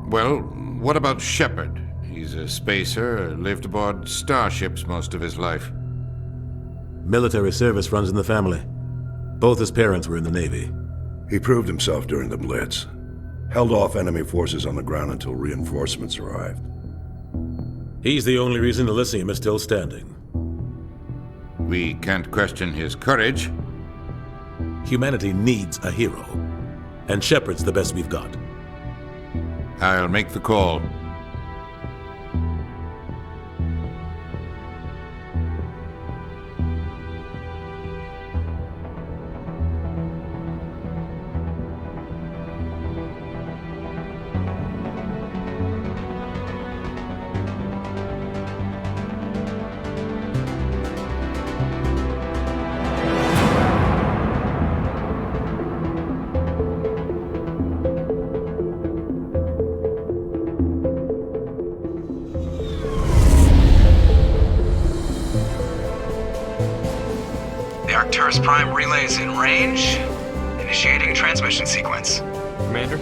Well, what about Shepard? He's a spacer, lived aboard starships most of his life. Military service runs in the family. Both his parents were in the Navy. He proved himself during the Blitz. Held off enemy forces on the ground until reinforcements arrived. He's the only reason Elysium is still standing. We can't question his courage. Humanity needs a hero. And Shepard's the best we've got. I'll make the call. Arcturus Prime relays in range. Initiating transmission sequence. Commander?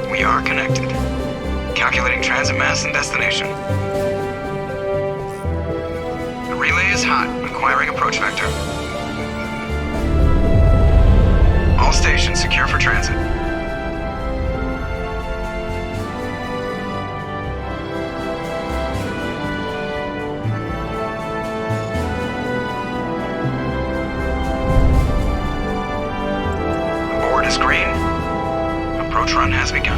We are connected. Calculating transit mass and destination. The relay is hot, acquiring approach vector. All stations secure for transit. Green. Approach run has begun.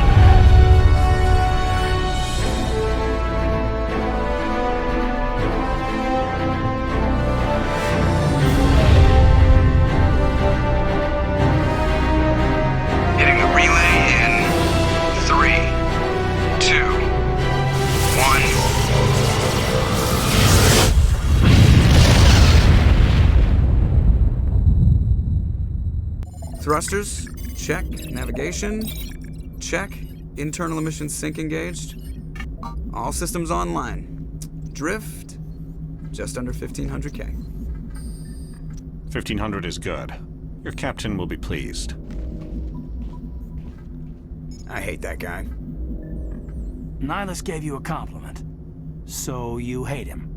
Hitting the relay in 3, 2, 1. Thrusters. Check. Navigation. Check. Internal emissions sync engaged. All systems online. Drift. Just under 1500K. 1500 is good. Your captain will be pleased. I hate that guy. Nihilus gave you a compliment. So you hate him.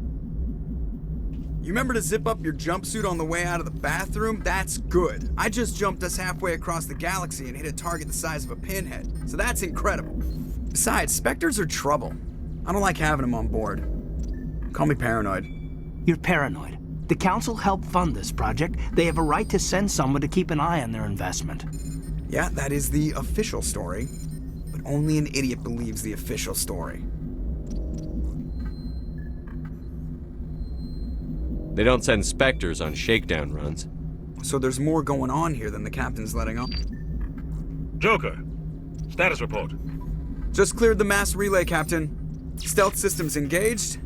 You remember to zip up your jumpsuit on the way out of the bathroom? That's good. I just jumped us halfway across the galaxy and hit a target the size of a pinhead, so that's incredible. Besides, Spectres are trouble. I don't like having them on board. Call me paranoid. You're paranoid. The Council helped fund this project. They have a right to send someone to keep an eye on their investment. Yeah, that is the official story. But only an idiot believes the official story. They don't send Spectres on shakedown runs. So there's more going on here than the captain's letting on. Joker, status report. Just cleared the mass relay, Captain. Stealth systems engaged.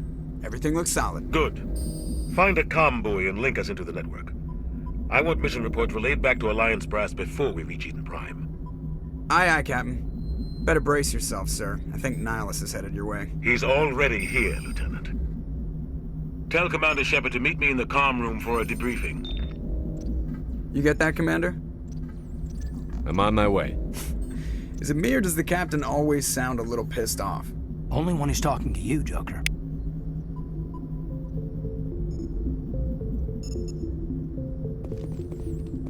Everything looks solid. Good. Find a comm buoy and link us into the network. I want mission reports relayed back to Alliance brass before we reach Eden Prime. Aye, aye, Captain. Better brace yourself, sir. I think Nihilus is headed your way. He's already here, Lieutenant. Tell Commander Shepard to meet me in the comm room for a debriefing. You get that, Commander? I'm on my way. Is it me or does the captain always sound a little pissed off? Only when he's talking to you, Joker.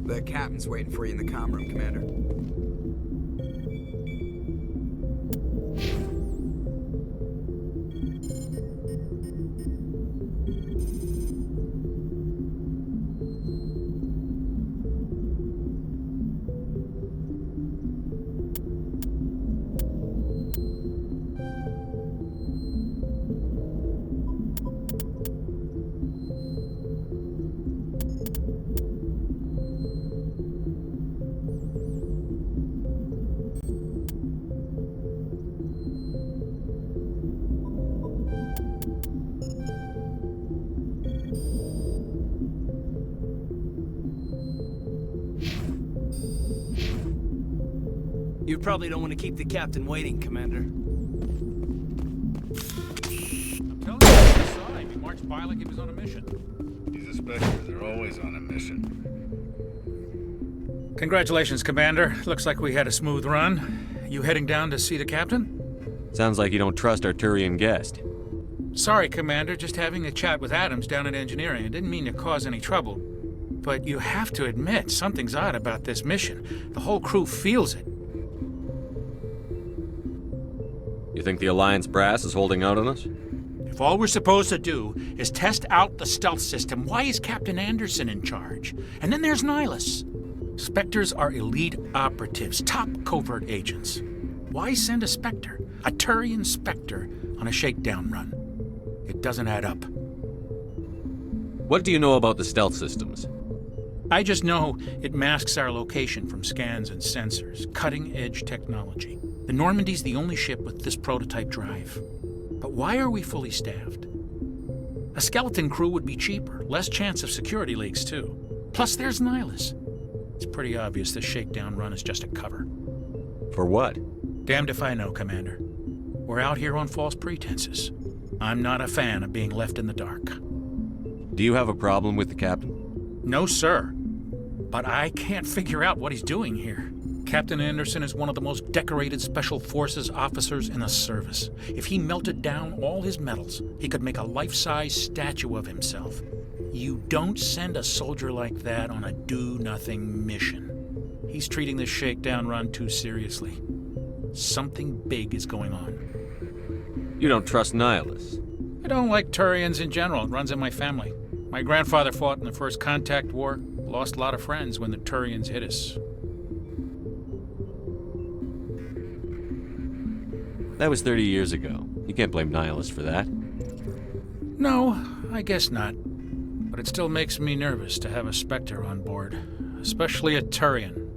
The captain's waiting for you in the comm room, Commander. You probably don't want to keep the captain waiting, Commander. marched by like he was on a mission. These inspectors are always on a mission. Congratulations, Commander. Looks like we had a smooth run. You heading down to see the captain? Sounds like you don't trust our Turian guest. Sorry, Commander. Just having a chat with Adams down at engineering. I didn't mean to cause any trouble. But you have to admit, something's odd about this mission. The whole crew feels it. You think the Alliance brass is holding out on us? If all we're supposed to do is test out the stealth system, why is Captain Anderson in charge? And then there's Nihilus. Spectres are elite operatives, top covert agents. Why send a Spectre, a Turian Spectre, on a shakedown run? It doesn't add up. What do you know about the stealth systems? I just know it masks our location from scans and sensors. Cutting-edge technology. The Normandy's the only ship with this prototype drive. But why are we fully staffed? A skeleton crew would be cheaper, less chance of security leaks too. Plus there's Nihilus. It's pretty obvious this shakedown run is just a cover. For what? Damned if I know, Commander. We're out here on false pretenses. I'm not a fan of being left in the dark. Do you have a problem with the captain? No, sir. But I can't figure out what he's doing here. Captain Anderson is one of the most decorated Special Forces officers in the service. If he melted down all his medals, he could make a life-size statue of himself. You don't send a soldier like that on a do-nothing mission. He's treating this shakedown run too seriously. Something big is going on. You don't trust Nihilus? I don't like Turians in general. It runs in my family. My grandfather fought in the First Contact War. Lost a lot of friends when the Turians hit us. That was 30 years ago. You can't blame Nihilus for that. No, I guess not. But it still makes me nervous to have a Spectre on board, especially a Turian.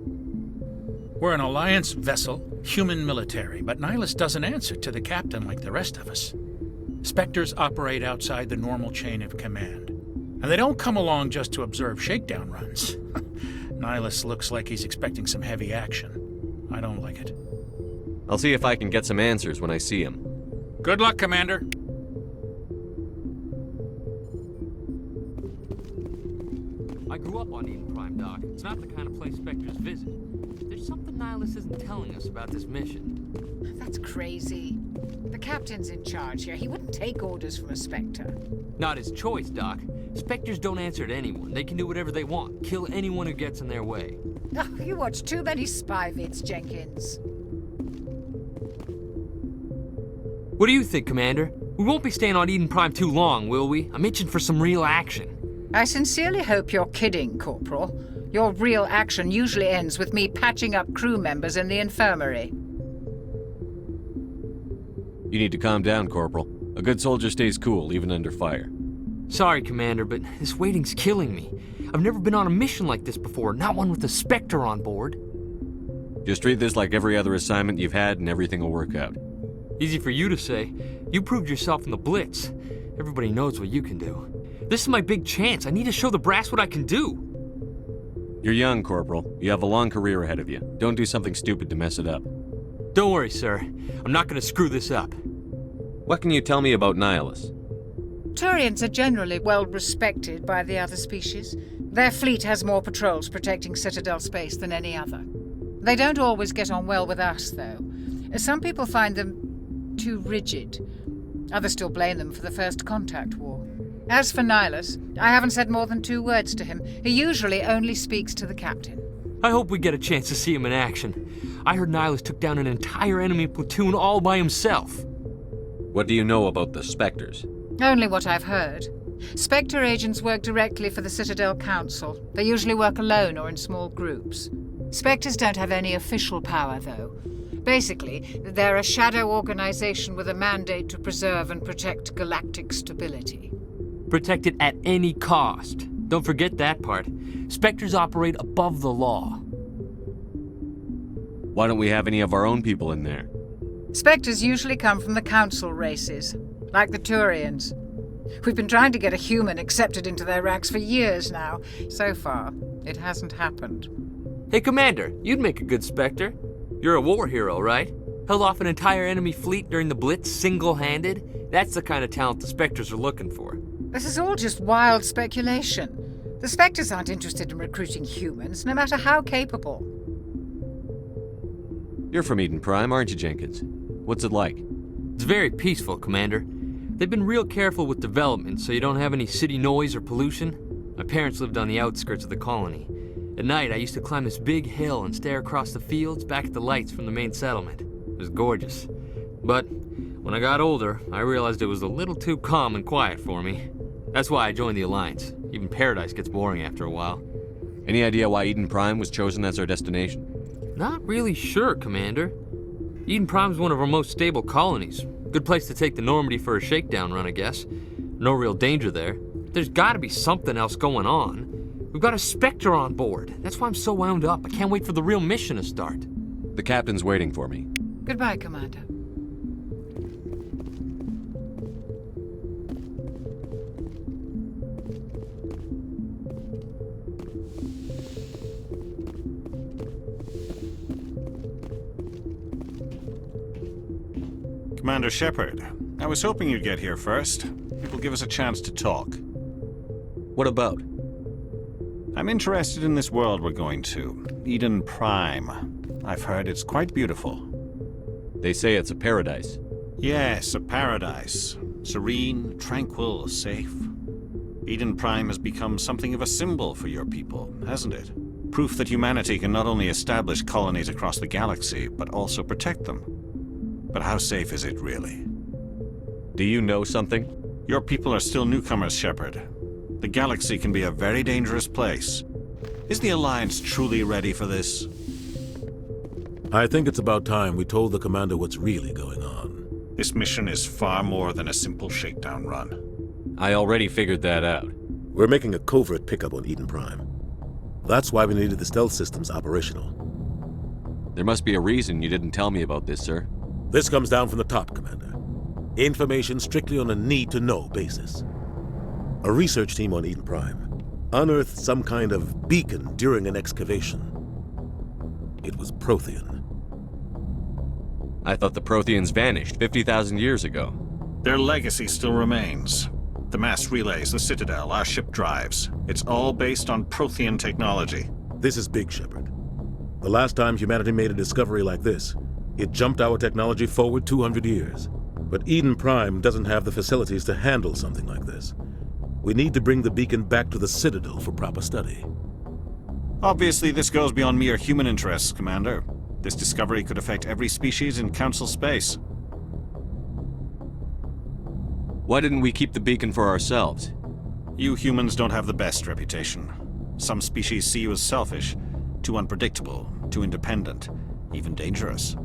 We're an Alliance vessel, human military, but Nihilus doesn't answer to the captain like the rest of us. Spectres operate outside the normal chain of command. And they don't come along just to observe shakedown runs. Nihilus looks like he's expecting some heavy action. I don't like it. I'll see if I can get some answers when I see him. Good luck, Commander. I grew up on Eden Prime, Doc. It's not the kind of place Spectres visit. There's something Nihilus isn't telling us about this mission. That's crazy. The captain's in charge here. He wouldn't take orders from a Spectre. Not his choice, Doc. Spectres don't answer to anyone. They can do whatever they want. Kill anyone who gets in their way. Oh, you watch too many spy vids, Jenkins. What do you think, Commander? We won't be staying on Eden Prime too long, will we? I'm itching for some real action. I sincerely hope you're kidding, Corporal. Your real action usually ends with me patching up crew members in the infirmary. You need to calm down, Corporal. A good soldier stays cool, even under fire. Sorry, Commander, but this waiting's killing me. I've never been on a mission like this before, not one with a Spectre on board. Just treat this like every other assignment you've had and everything will work out. Easy for you to say. You proved yourself in the Blitz. Everybody knows what you can do. This is my big chance. I need to show the brass what I can do. You're young, Corporal. You have a long career ahead of you. Don't do something stupid to mess it up. Don't worry, sir. I'm not going to screw this up. What can you tell me about Nihilus? Turians are generally well respected by the other species. Their fleet has more patrols protecting Citadel space than any other. They don't always get on well with us, though. Some people find them too rigid. Others still blame them for the First Contact War. As for Nihilus, I haven't said more than 2 words to him. He usually only speaks to the captain. I hope we get a chance to see him in action. I heard Nihilus took down an entire enemy platoon all by himself. What do you know about the Spectres? Only what I've heard. Spectre agents work directly for the Citadel Council. They usually work alone or in small groups. Spectres don't have any official power, though. Basically, they're a shadow organization with a mandate to preserve and protect galactic stability. Protect it at any cost. Don't forget that part. Spectres operate above the law. Why don't we have any of our own people in there? Spectres usually come from the Council races, like the Turians. We've been trying to get a human accepted into their ranks for years now. So far, it hasn't happened. Hey, Commander, you'd make a good Spectre. You're a war hero, right? Held off an entire enemy fleet during the Blitz single-handed? That's the kind of talent the Spectres are looking for. This is all just wild speculation. The Spectres aren't interested in recruiting humans, no matter how capable. You're from Eden Prime, aren't you, Jenkins? What's it like? It's very peaceful, Commander. They've been real careful with development so you don't have any city noise or pollution. My parents lived on the outskirts of the colony. At night, I used to climb this big hill and stare across the fields back at the lights from the main settlement. It was gorgeous. But when I got older, I realized it was a little too calm and quiet for me. That's why I joined the Alliance. Even Paradise gets boring after a while. Any idea why Eden Prime was chosen as our destination? Not really sure, Commander. Eden Prime's one of our most stable colonies. Good place to take the Normandy for a shakedown run, I guess. No real danger there. There's gotta be something else going on. We've got a Spectre on board. That's why I'm so wound up. I can't wait for the real mission to start. The captain's waiting for me. Goodbye, Commander. Commander Shepard, I was hoping you'd get here first. It will give us a chance to talk. What about? I'm interested in this world we're going to, Eden Prime. I've heard it's quite beautiful. They say it's a paradise. Yes, a paradise. Serene, tranquil, safe. Eden Prime has become something of a symbol for your people, hasn't it? Proof that humanity can not only establish colonies across the galaxy, but also protect them. But how safe is it really? Do you know something? Your people are still newcomers, Shepard. The galaxy can be a very dangerous place. Is the Alliance truly ready for this? I think it's about time we told the commander what's really going on. This mission is far more than a simple shakedown run. I already figured that out. We're making a covert pickup on Eden Prime. That's why we needed the stealth systems operational. There must be a reason you didn't tell me about this, sir. This comes down from the top, Commander. Information strictly on a need-to-know basis. A research team on Eden Prime unearthed some kind of beacon during an excavation. It was Prothean. I thought the Protheans vanished 50,000 years ago. Their legacy still remains. The mass relays, the Citadel, our ship drives. It's all based on Prothean technology. This is big, Shepard. The last time humanity made a discovery like this, it jumped our technology forward 200 years. But Eden Prime doesn't have the facilities to handle something like this. We need to bring the beacon back to the Citadel for proper study. Obviously, this goes beyond mere human interests, Commander. This discovery could affect every species in Council space. Why didn't we keep the beacon for ourselves? You humans don't have the best reputation. Some species see you as selfish, too unpredictable, too independent, even dangerous.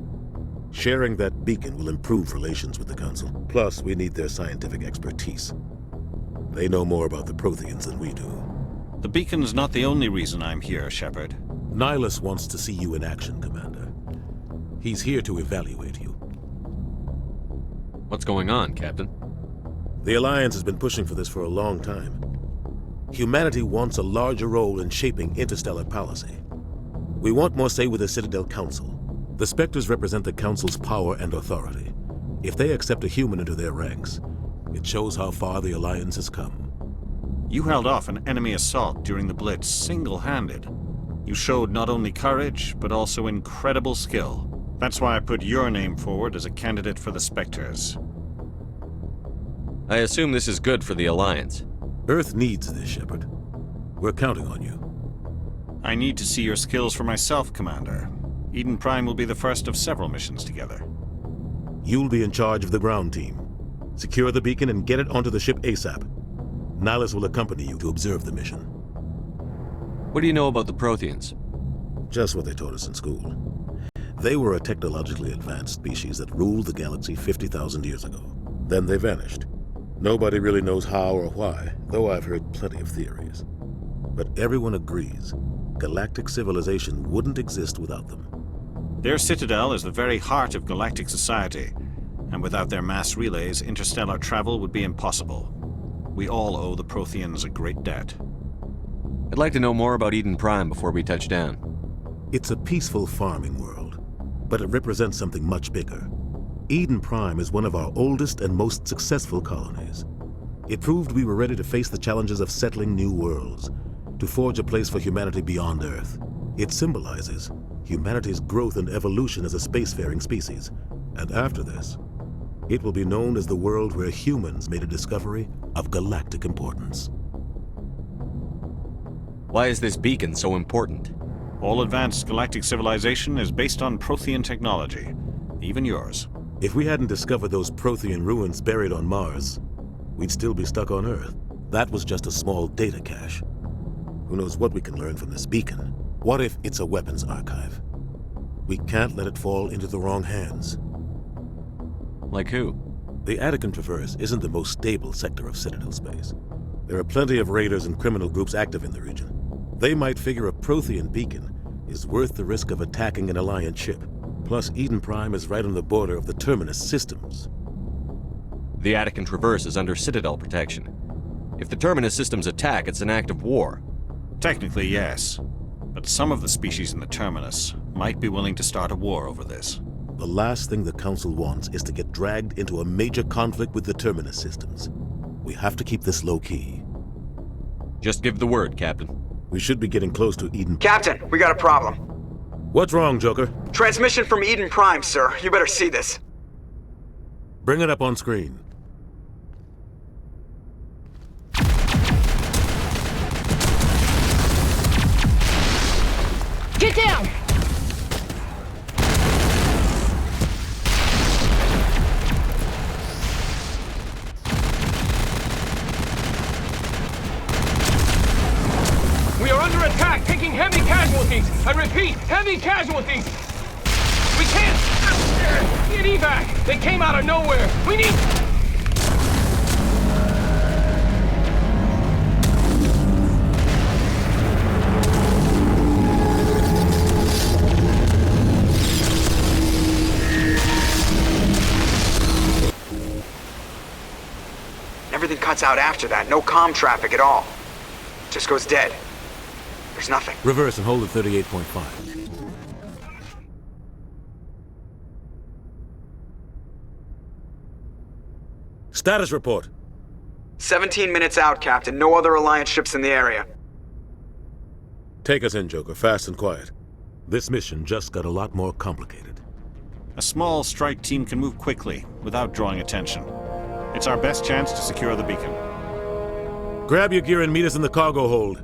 Sharing that beacon will improve relations with the Council. Plus, we need their scientific expertise. They know more about the Protheans than we do. The beacon's not the only reason I'm here, Shepard. Nihilus wants to see you in action, Commander. He's here to evaluate you. What's going on, Captain? The Alliance has been pushing for this for a long time. Humanity wants a larger role in shaping interstellar policy. We want more say with the Citadel Council. The Spectres represent the Council's power and authority. If they accept a human into their ranks, it shows how far the Alliance has come. You held off an enemy assault during the Blitz single-handed. You showed not only courage, but also incredible skill. That's why I put your name forward as a candidate for the Spectres. I assume this is good for the Alliance. Earth needs this, Shepard. We're counting on you. I need to see your skills for myself, Commander. Eden Prime will be the first of several missions together. You'll be in charge of the ground team. Secure the beacon and get it onto the ship ASAP. Nihilus will accompany you to observe the mission. What do you know about the Protheans? Just what they taught us in school. They were a technologically advanced species that ruled the galaxy 50,000 years ago. Then they vanished. Nobody really knows how or why, though I've heard plenty of theories. But everyone agrees, galactic civilization wouldn't exist without them. Their citadel is the very heart of galactic society, and without their mass relays, interstellar travel would be impossible. We all owe the Protheans a great debt. I'd like to know more about Eden Prime before we touch down. It's a peaceful farming world. but it represents something much bigger. Eden Prime is one of our oldest and most successful colonies. It proved we were ready to face the challenges of settling new worlds, to forge a place for humanity beyond Earth. It symbolizes humanity's growth and evolution as a spacefaring species. And after this, it will be known as the world where humans made a discovery of galactic importance. Why is this beacon so important? All advanced galactic civilization is based on Prothean technology, even yours. If we hadn't discovered those Prothean ruins buried on Mars, we'd still be stuck on Earth. That was just a small data cache. Who knows what we can learn from this beacon? What if it's a weapons archive? We can't let it fall into the wrong hands. Like who? The Attican Traverse isn't the most stable sector of Citadel space. There are plenty of raiders and criminal groups active in the region. They might figure a Prothean beacon is worth the risk of attacking an Alliance ship. Plus, Eden Prime is right on the border of the Terminus systems. The Attican Traverse is under Citadel protection. If the Terminus systems attack, it's an act of war. Technically, yes. But some of the species in the Terminus might be willing to start a war over this. The last thing the Council wants is to get dragged into a major conflict with the Terminus systems. We have to keep this low-key. Just give the word, Captain. We should be getting close to Eden. Captain, we got a problem. What's wrong, Joker? Transmission from Eden Prime, sir. You better see this. Bring it up on screen. Get down! We are under attack, taking heavy casualties. I repeat, heavy casualties. We can't get evac. They came out of nowhere. We need... Everything cuts out after that. No comm traffic at all. Just goes dead. There's nothing. Reverse and hold at 38.5. Status report. 17 minutes out, Captain. No other Alliance ships in the area. Take us in, Joker, fast and quiet. This mission just got a lot more complicated. A small strike team can move quickly, without drawing attention. It's our best chance to secure the beacon. Grab your gear and meet us in the cargo hold.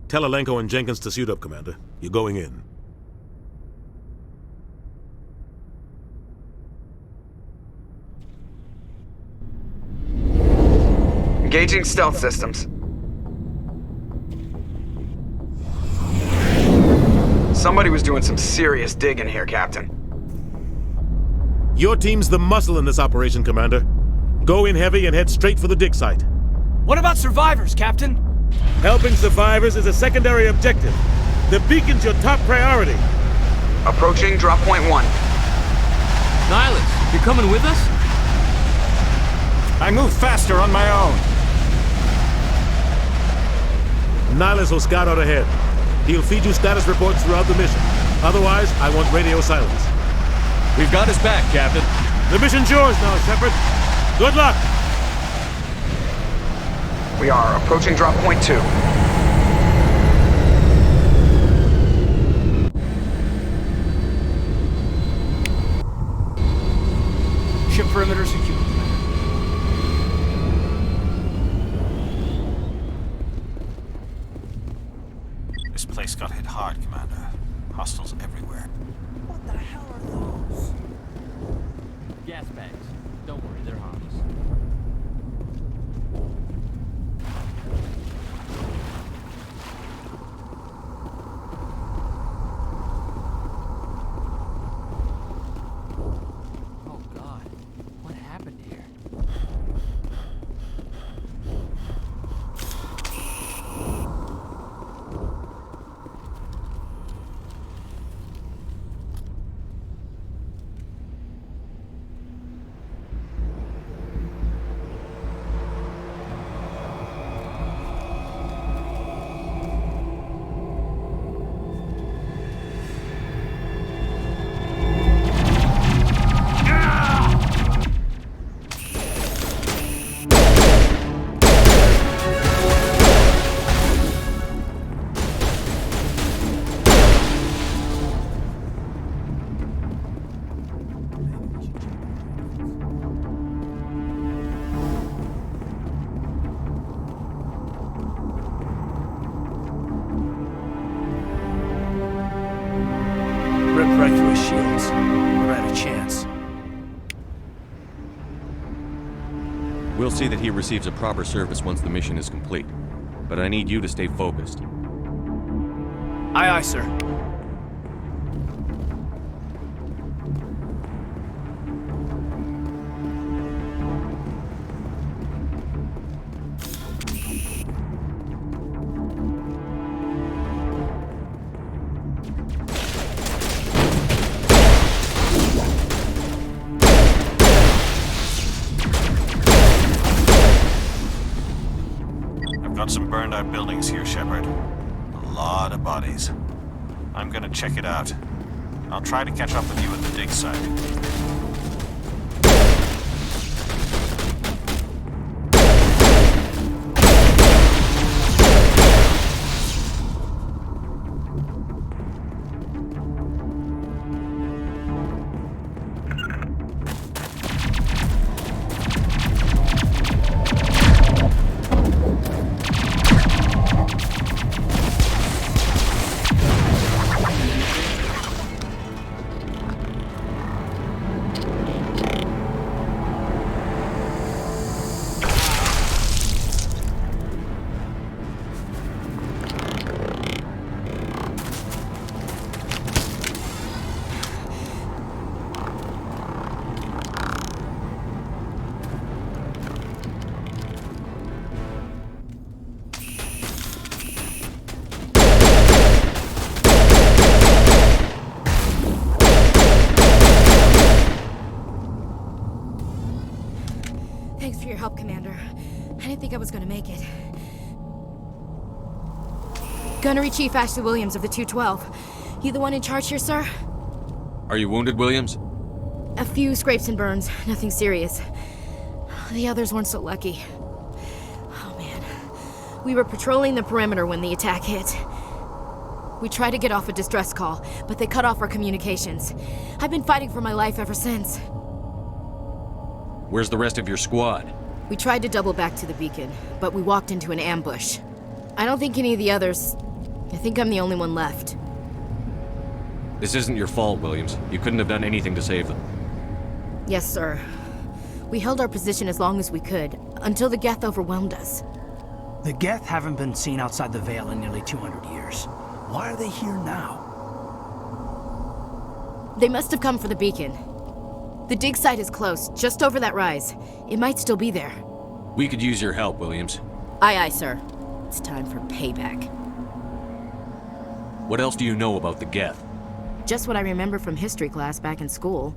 Tell Alenko and Jenkins to suit up, Commander. You're going in. Engaging stealth systems. Somebody was doing some serious digging here, Captain. Your team's the muscle in this operation, Commander. Go in heavy and head straight for the dig site. What about survivors, Captain? Helping survivors is a secondary objective. The beacon's your top priority. Approaching drop point 1. Nihilus, you coming with us? I move faster on my own. Nihilus will scout out ahead. He'll feed you status reports throughout the mission. Otherwise, I want radio silence. We've got his back, Captain. The mission's yours now, Shepard. Good luck! We are approaching drop point 2. Ship perimeter secure. This place got hit hard, Commander. Hostiles everywhere. What the hell are those? Gas bags. Don't worry, they're harmless. Oh God, what happened here? We'll see that he receives a proper service once the mission is complete. But I need you to stay focused. Aye, aye, sir. Got some burned out buildings here, Shepard. A lot of bodies. I'm gonna check it out. I'll try to catch up with you at the dig site. Thanks for your help, Commander. I didn't think I was gonna make it. Gunnery Chief Ashley Williams of the 212. You the one in charge here, sir? Are you wounded, Williams? A few scrapes and burns, nothing serious. The others weren't so lucky. Oh man. We were patrolling the perimeter when the attack hit. We tried to get off a distress call, but they cut off our communications. I've been fighting for my life ever since. Where's the rest of your squad? We tried to double back to the beacon, but we walked into an ambush. I don't think any of the others... I think I'm the only one left. This isn't your fault, Williams. You couldn't have done anything to save them. Yes, sir. We held our position as long as we could, until the Geth overwhelmed us. The Geth haven't been seen outside the Veil in nearly 200 years. Why are they here now? They must have come for the beacon. The dig site is close, just over that rise. It might still be there. We could use your help, Williams. Aye, aye, sir. It's time for payback. What else do you know about the Geth? Just what I remember from history class back in school.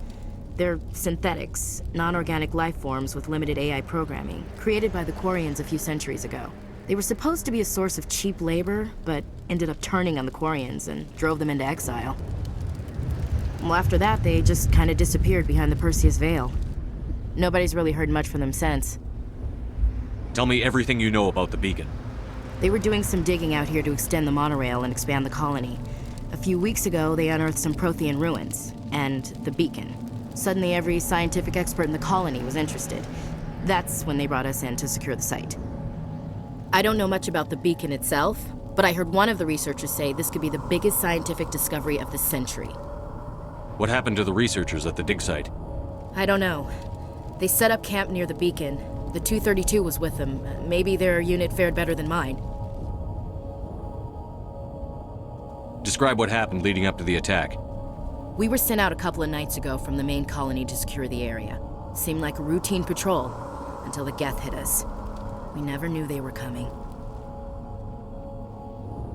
They're synthetics, non-organic life forms with limited AI programming, created by the Quarians a few centuries ago. They were supposed to be a source of cheap labor, but ended up turning on the Quarians and drove them into exile. Well, after that, they just kind of disappeared behind the Perseus Veil. Nobody's really heard much from them since. Tell me everything you know about the beacon. They were doing some digging out here to extend the monorail and expand the colony. A few weeks ago, they unearthed some Prothean ruins, and the beacon. Suddenly, every scientific expert in the colony was interested. That's when they brought us in to secure the site. I don't know much about the beacon itself, but I heard one of the researchers say this could be the biggest scientific discovery of the century. What happened to the researchers at the dig site? I don't know. They set up camp near the beacon. The 232 was with them. Maybe their unit fared better than mine. Describe what happened leading up to the attack. We were sent out a couple of nights ago from the main colony to secure the area. Seemed like a routine patrol, until the Geth hit us. We never knew they were coming.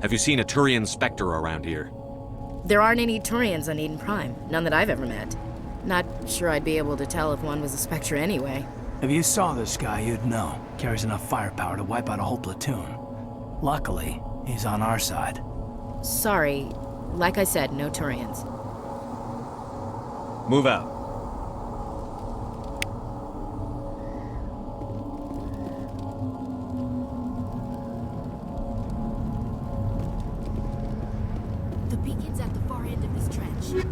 Have you seen a Turian Spectre around here? There aren't any Turians on Eden Prime, none that I've ever met. Not sure I'd be able to tell if one was a Spectre anyway. If you saw this guy, you'd know. Carries enough firepower to wipe out a whole platoon. Luckily, he's on our side. Sorry. Like I said, no Turians. Move out. The beacon's at the far end of this trench.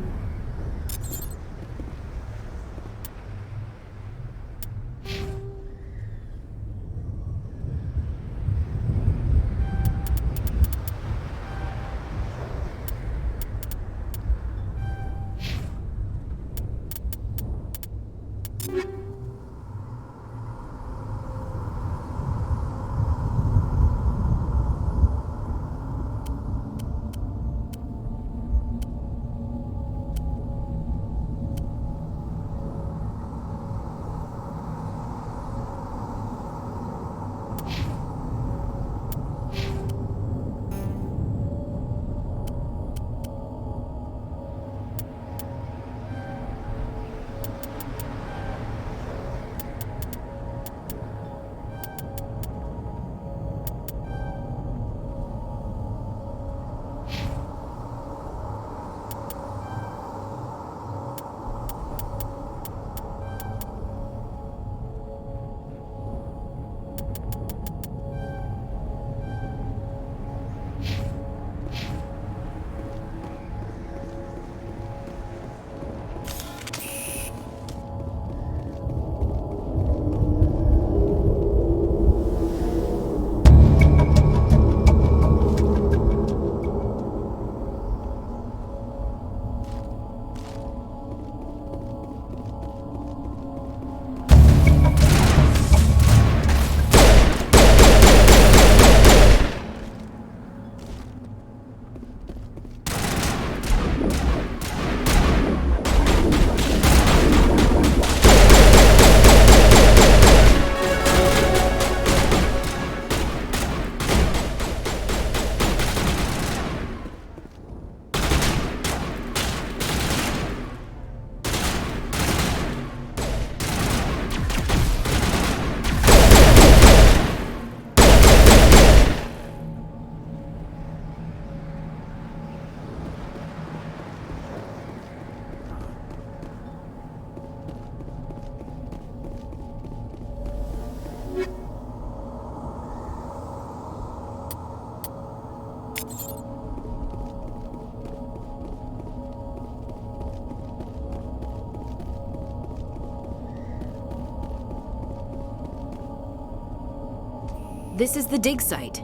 This is the dig site.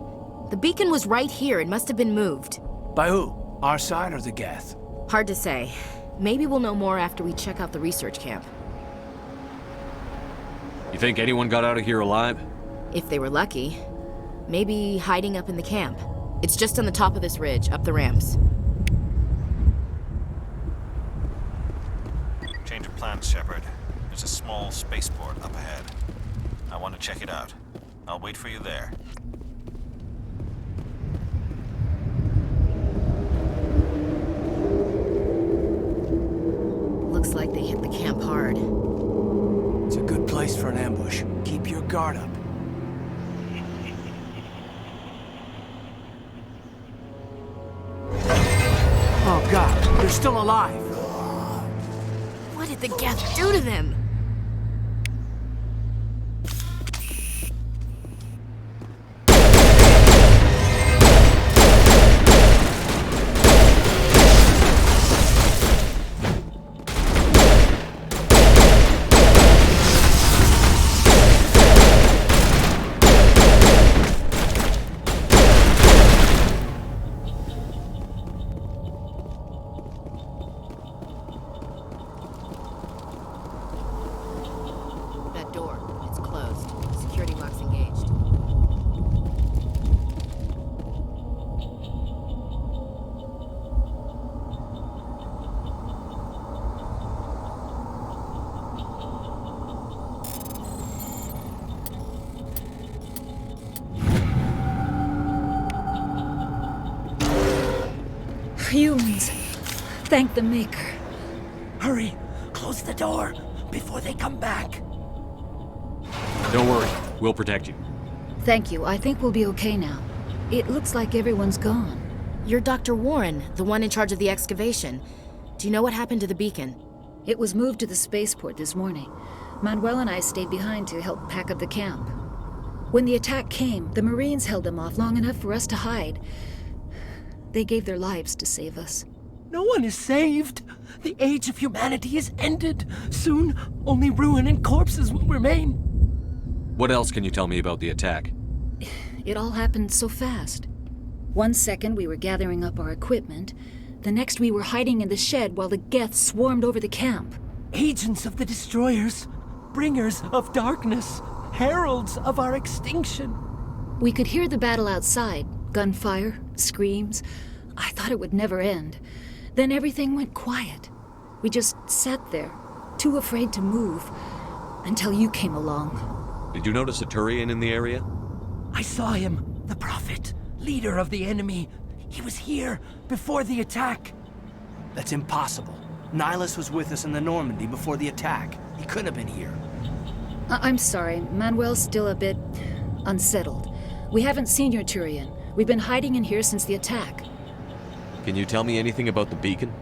The beacon was right here. It must have been moved. By who? Our side or the Geth? Hard to say. Maybe we'll know more after we check out the research camp. You think anyone got out of here alive? If they were lucky. Maybe hiding up in the camp. It's just on the top of this ridge, up the ramps. Change of plans, Shepard. There's a small spaceport up ahead. I want to check it out. I'll wait for you there. Looks like they hit the camp hard. It's a good place for an ambush. Keep your guard up. Oh God, they're still alive. What did the Geth do to them? Humans. Thank the Maker. Hurry! Close the door before they come back. Don't worry, we'll protect you. Thank you. I think we'll be okay now. It looks like everyone's gone. You're Dr. Warren, the one in charge of the excavation. Do you know what happened to the beacon? It was moved to the spaceport this morning. Manuel and I stayed behind to help pack up the camp. When the attack came, the Marines held them off long enough for us to hide. They gave their lives to save us. No one is saved. The age of humanity is ended. Soon, only ruin and corpses will remain. What else can you tell me about the attack? It all happened so fast. 1 second we were gathering up our equipment. The next we were hiding in the shed while the Geth swarmed over the camp. Agents of the destroyers, bringers of darkness, heralds of our extinction. We could hear the battle outside. Gunfire, screams. I thought it would never end. Then everything went quiet. We just sat there, too afraid to move, until you came along. Did you notice a Turian in the area? I saw him, the Prophet, leader of the enemy. He was here before the attack. That's impossible. Nihilus was with us in the Normandy before the attack. He couldn't have been here. I'm sorry. Manuel's still a bit unsettled. We haven't seen your Turian. We've been hiding in here since the attack. Can you tell me anything about the beacon?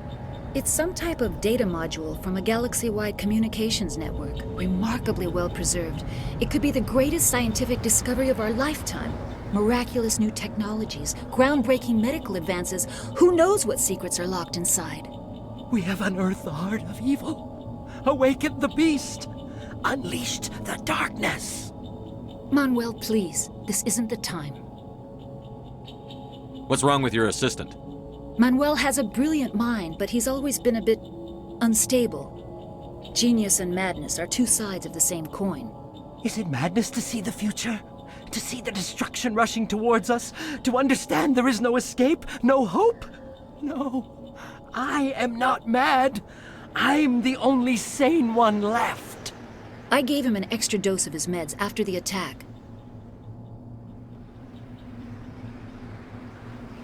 It's some type of data module from a galaxy-wide communications network, remarkably well preserved. It could be the greatest scientific discovery of our lifetime. Miraculous new technologies, groundbreaking medical advances. Who knows what secrets are locked inside? We have unearthed the heart of evil, awakened the beast, unleashed the darkness. Manuel, please, this isn't the time. What's wrong with your assistant? Manuel has a brilliant mind, but he's always been a bit unstable. Genius and madness are two sides of the same coin. Is it madness to see the future? To see the destruction rushing towards us? To understand there is no escape? No hope? No. I am not mad. I'm the only sane one left. I gave him an extra dose of his meds after the attack.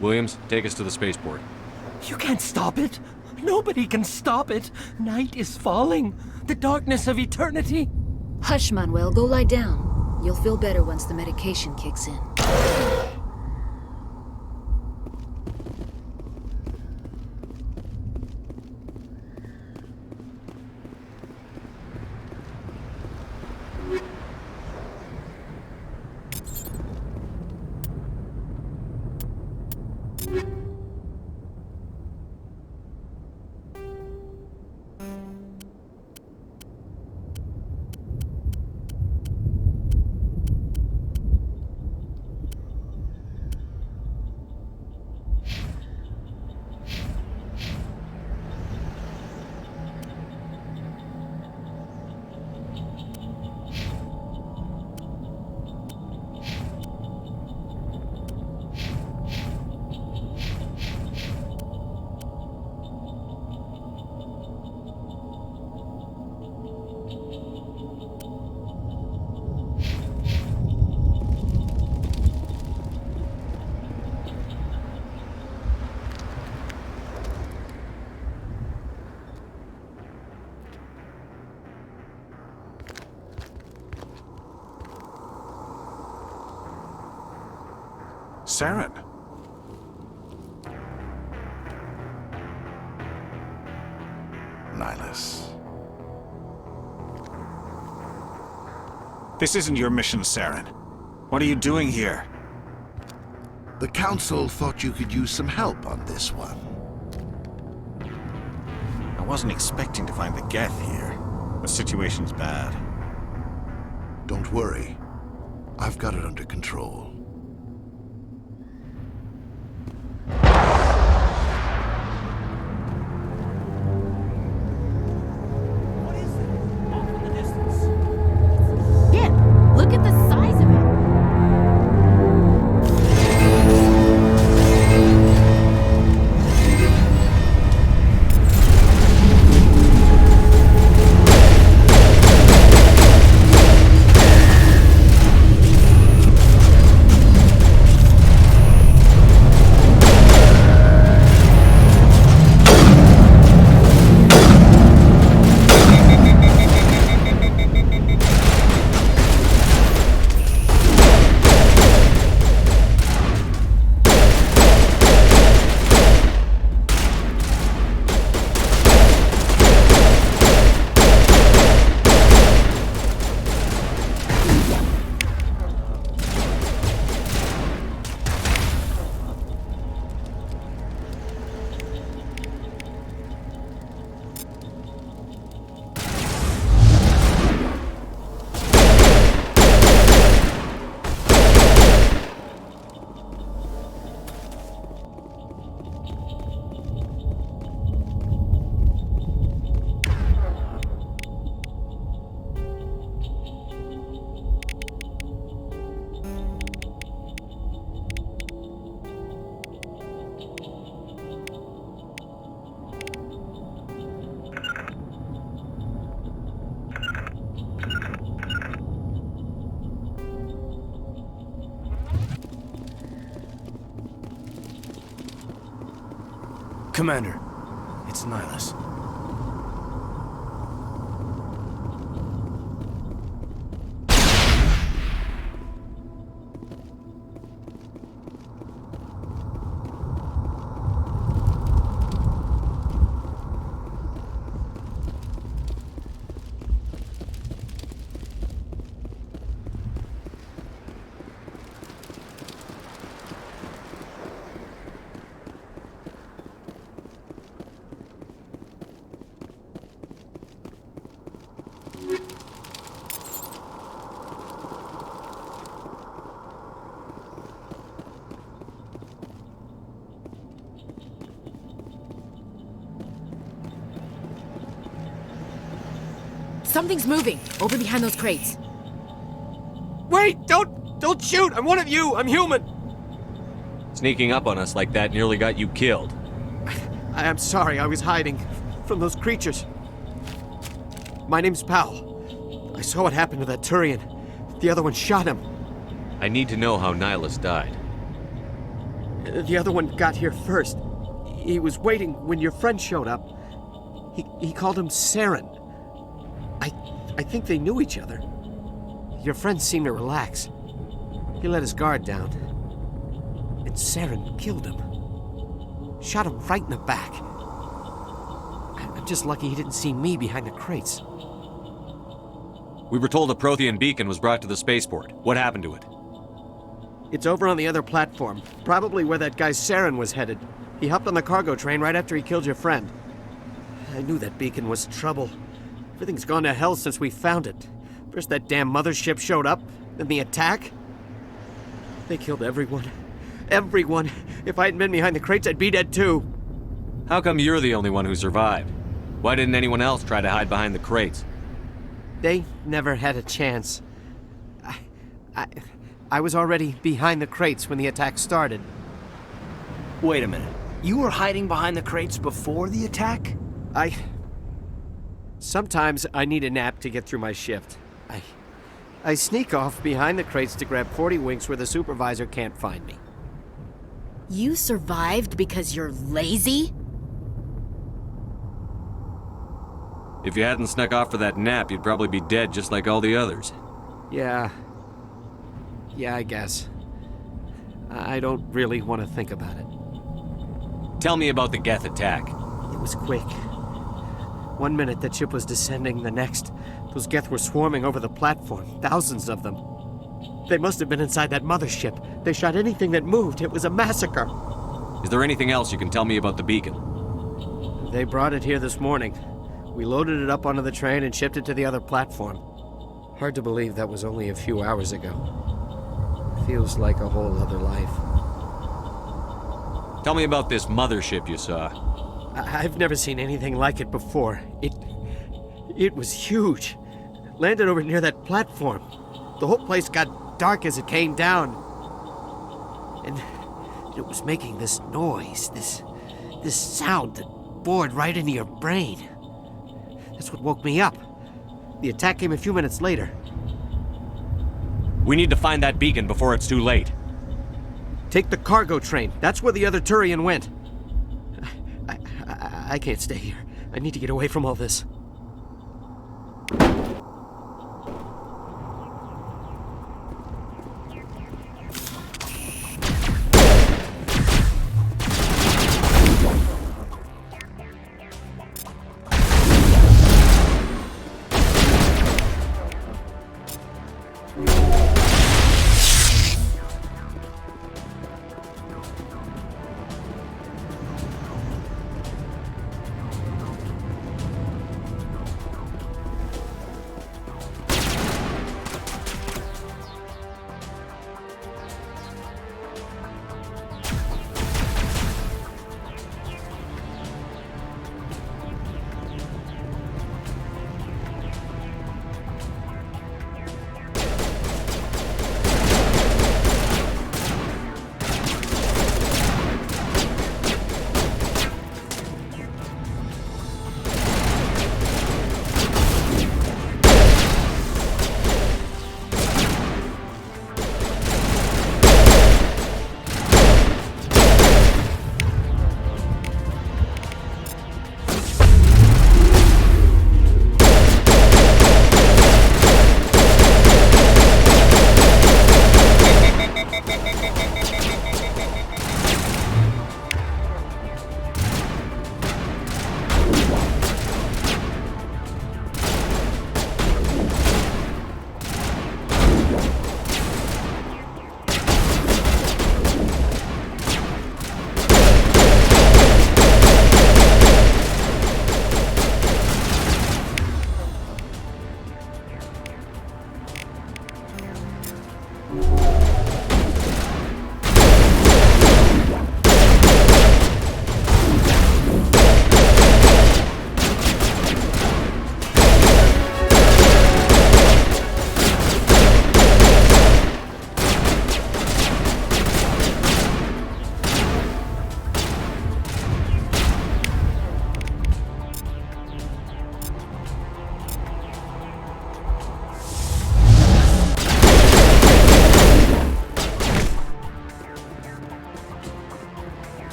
Williams, take us to the spaceport. You can't stop it. Nobody can stop it. Night is falling. The darkness of eternity. Hush, Manuel. Go lie down. You'll feel better once the medication kicks in. Saren. Nihilus. This isn't your mission, Saren. What are you doing here? The Council thought you could use some help on this one. I wasn't expecting to find the Geth here. The situation's bad. Don't worry. I've got it under control. Look at the size of it. Commander, it's Nihilus. Something's moving over behind those crates. Wait! Don't shoot! I'm one of you! I'm human! Sneaking up on us like that nearly got you killed. I am sorry, I was hiding from those creatures. My name's Powell. I saw what happened to that Turian. The other one shot him. I need to know how Nihilus died. The other one got here first. He was waiting when your friend showed up. He called him Saren. I think they knew each other. Your friend seemed to relax. He let his guard down. And Saren killed him. Shot him right in the back. I'm just lucky he didn't see me behind the crates. We were told a Prothean beacon was brought to the spaceport. What happened to it? It's over on the other platform. Probably where that guy Saren was headed. He hopped on the cargo train right after he killed your friend. I knew that beacon was trouble. Everything's gone to hell since we found it. First that damn mothership showed up, then the attack. They killed everyone. Everyone. If I hadn't been behind the crates, I'd be dead too. How come you're the only one who survived? Why didn't anyone else try to hide behind the crates? They never had a chance. I was already behind the crates when the attack started. Wait a minute. You were hiding behind the crates before the attack? Sometimes I need a nap to get through my shift. I sneak off behind the crates to grab 40 winks where the supervisor can't find me. You survived because you're lazy? If you hadn't snuck off for that nap, you'd probably be dead just like all the others. Yeah, I guess. I don't really want to think about it. Tell me about the Geth attack. It was quick. 1 minute the ship was descending, the next, those Geth were swarming over the platform, thousands of them. They must have been inside that mothership. They shot anything that moved. It was a massacre. Is there anything else you can tell me about the beacon? They brought it here this morning. We loaded it up onto the train and shipped it to the other platform. Hard to believe that was only a few hours ago. Feels like a whole other life. Tell me about this mothership you saw. I've never seen anything like it before. It was huge. Landed over near that platform. The whole place got dark as it came down. And it was making this noise, this sound that bored right into your brain. That's what woke me up. The attack came a few minutes later. We need to find that beacon before it's too late. Take the cargo train. That's where the other Turian went. I can't stay here. I need to get away from all this.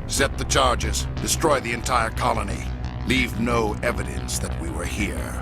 Set the charges. Destroy the entire colony. Leave no evidence that we were here.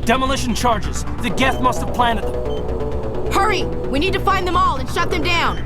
Demolition charges. The Geth must have planted them. Hurry! We need to find them all and shut them down!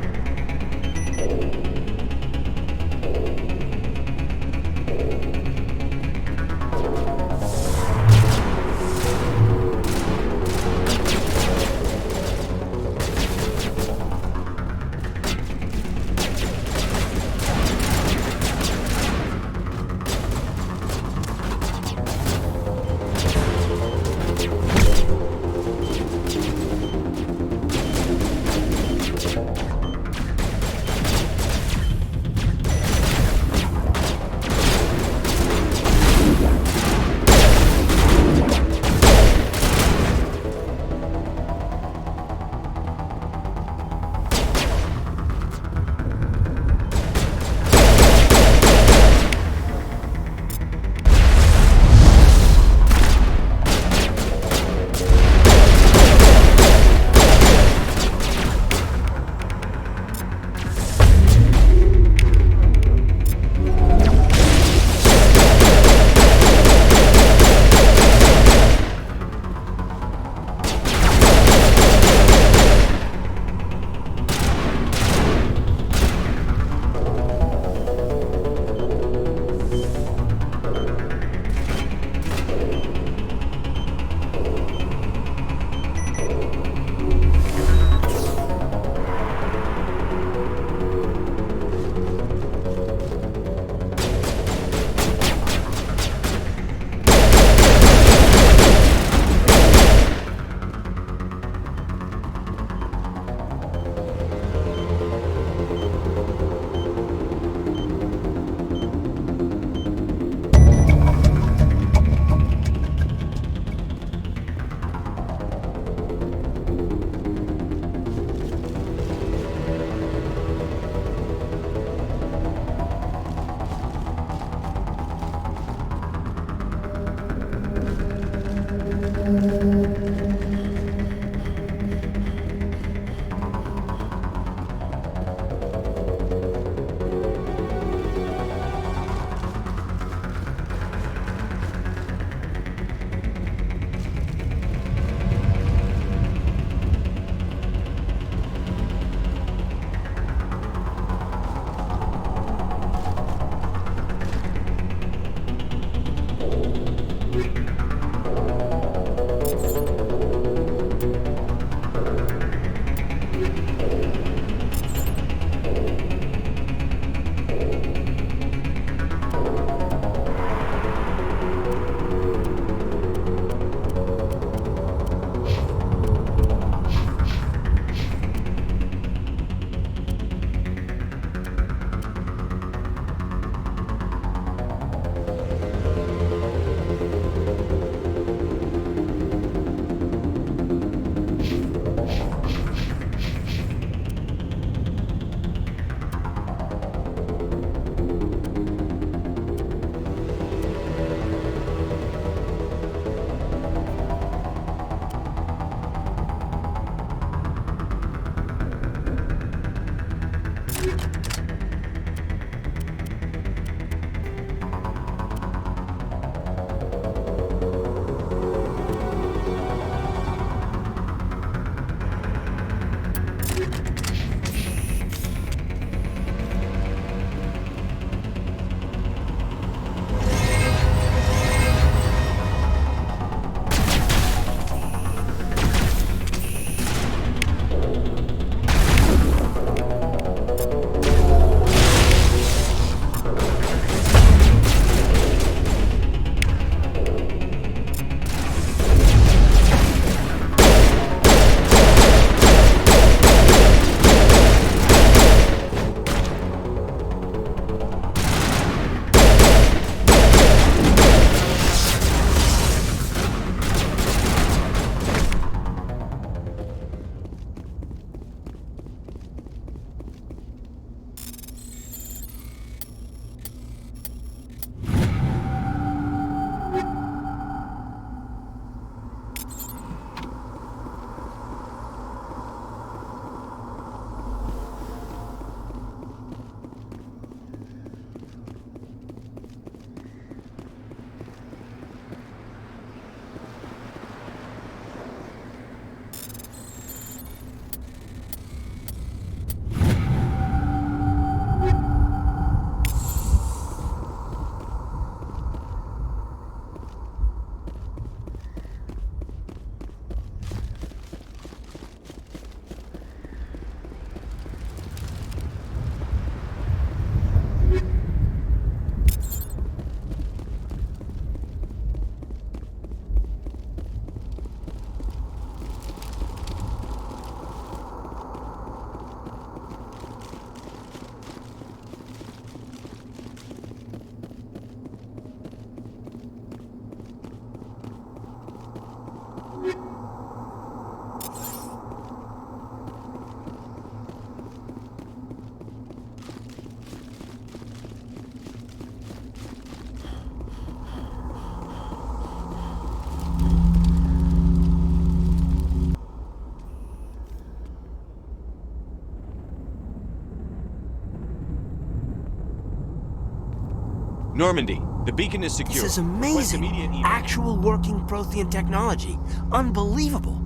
Normandy, the beacon is secure. This is amazing. Actual working Prothean technology. Unbelievable.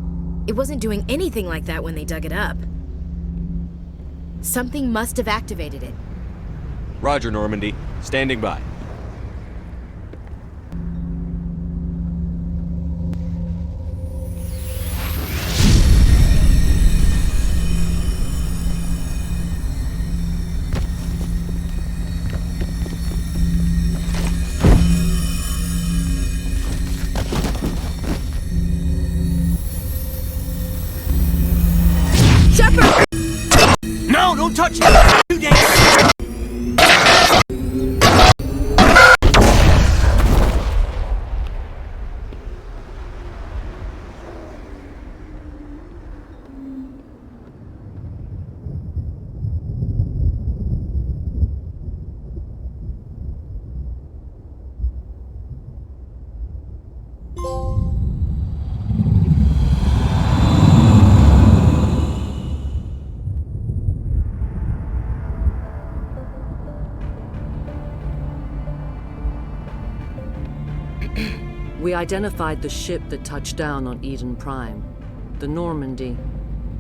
It wasn't doing anything like that when they dug it up. Something must have activated it. Roger, Normandy. Standing by. Shepard! No, don't touch it! You dare! We identified the ship that touched down on Eden Prime. The Normandy,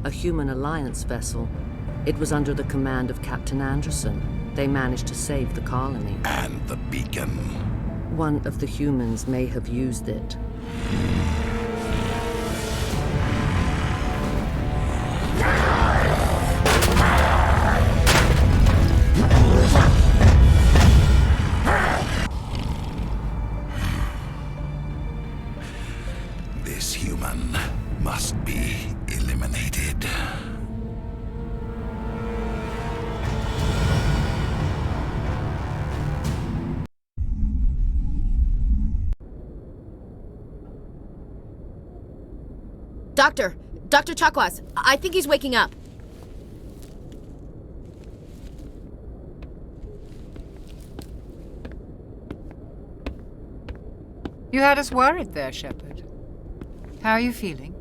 a human alliance vessel. It was under the command of Captain Anderson. They managed to save the colony. And the beacon. One of the humans may have used it. This human must be eliminated. Dr. Chakwas, I think he's waking up. You had us worried there, Shepard. How are you feeling?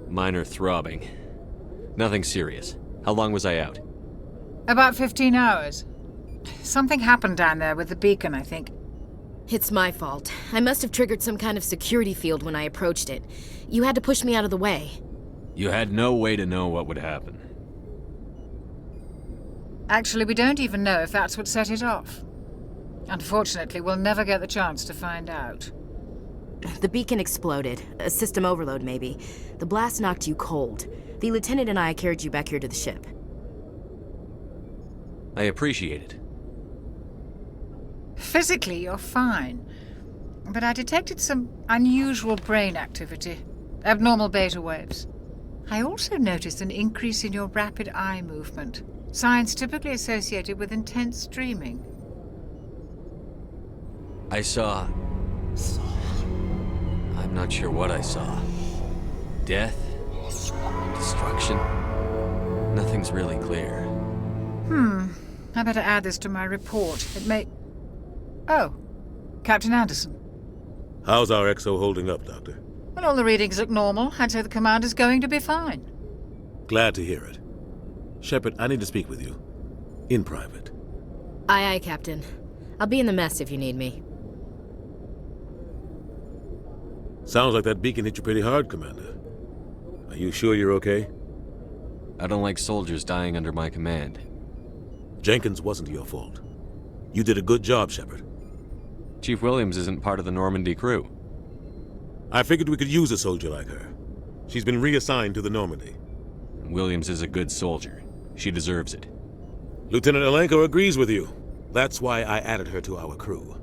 Minor throbbing. Nothing serious. How long was I out? About 15 hours. Something happened down there with the beacon, I think. It's my fault. I must have triggered some kind of security field when I approached it. You had to push me out of the way. You had no way to know what would happen. Actually, we don't even know if that's what set it off. Unfortunately, we'll never get the chance to find out. The beacon exploded. A system overload, maybe. The blast knocked you cold. The lieutenant and I carried you back here to the ship. I appreciate it. Physically, you're fine. But I detected some unusual brain activity. Abnormal beta waves. I also noticed an increase in your rapid eye movement. Signs typically associated with intense dreaming. I saw... I'm not sure what I saw. Death? Destruction? Nothing's really clear. I better add this to my report. It may... Oh, Captain Anderson. How's our XO holding up, Doctor? Well, all the readings look normal. I'd say the commander's going to be fine. Glad to hear it. Shepard, I need to speak with you. In private. Aye, Captain. I'll be in the mess if you need me. Sounds like that beacon hit you pretty hard, Commander. Are you sure you're okay? I don't like soldiers dying under my command. Jenkins wasn't your fault. You did a good job, Shepard. Chief Williams isn't part of the Normandy crew. I figured we could use a soldier like her. She's been reassigned to the Normandy. Williams is a good soldier. She deserves it. Lieutenant Alenko agrees with you. That's why I added her to our crew.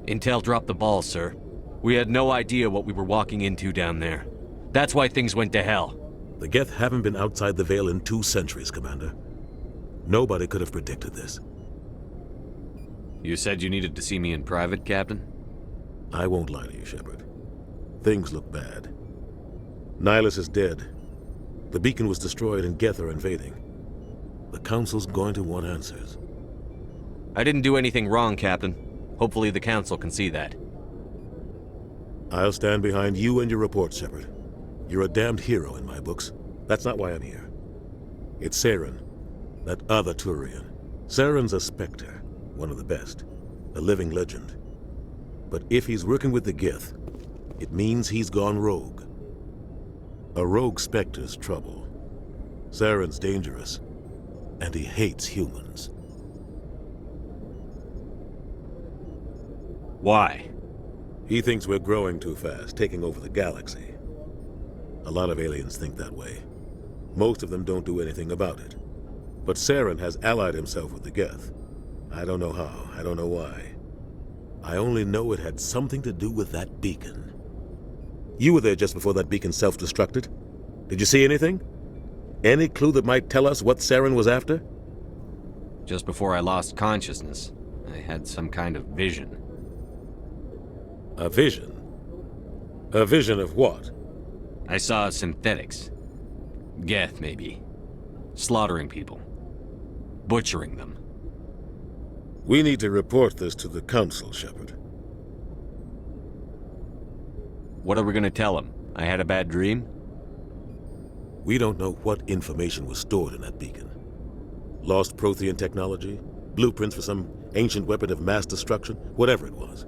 Intel dropped the ball, sir. We had no idea what we were walking into down there. That's why things went to hell. The Geth haven't been outside the Veil in 2 centuries, Commander. Nobody could have predicted this. You said you needed to see me in private, Captain? I won't lie to you, Shepard. Things look bad. Nihilus is dead. The beacon was destroyed and Geth are invading. The Council's going to want answers. I didn't do anything wrong, Captain. Hopefully the Council can see that. I'll stand behind you and your report, Shepard. You're a damned hero in my books. That's not why I'm here. It's Saren, that other Turian. Saren's a Spectre, one of the best, a living legend. But if he's working with the Geth, it means he's gone rogue. A rogue Spectre's trouble. Saren's dangerous, and he hates humans. Why? He thinks we're growing too fast, taking over the galaxy. A lot of aliens think that way. Most of them don't do anything about it. But Saren has allied himself with the Geth. I don't know how, I don't know why. I only know it had something to do with that beacon. You were there just before that beacon self-destructed. Did you see anything? Any clue that might tell us what Saren was after? Just before I lost consciousness, I had some kind of vision. A vision? A vision of what? I saw synthetics. Geth, maybe. Slaughtering people. Butchering them. We need to report this to the Council, Shepard. What are we gonna tell them? I had a bad dream? We don't know what information was stored in that beacon. Lost Prothean technology? Blueprints for some ancient weapon of mass destruction, whatever it was.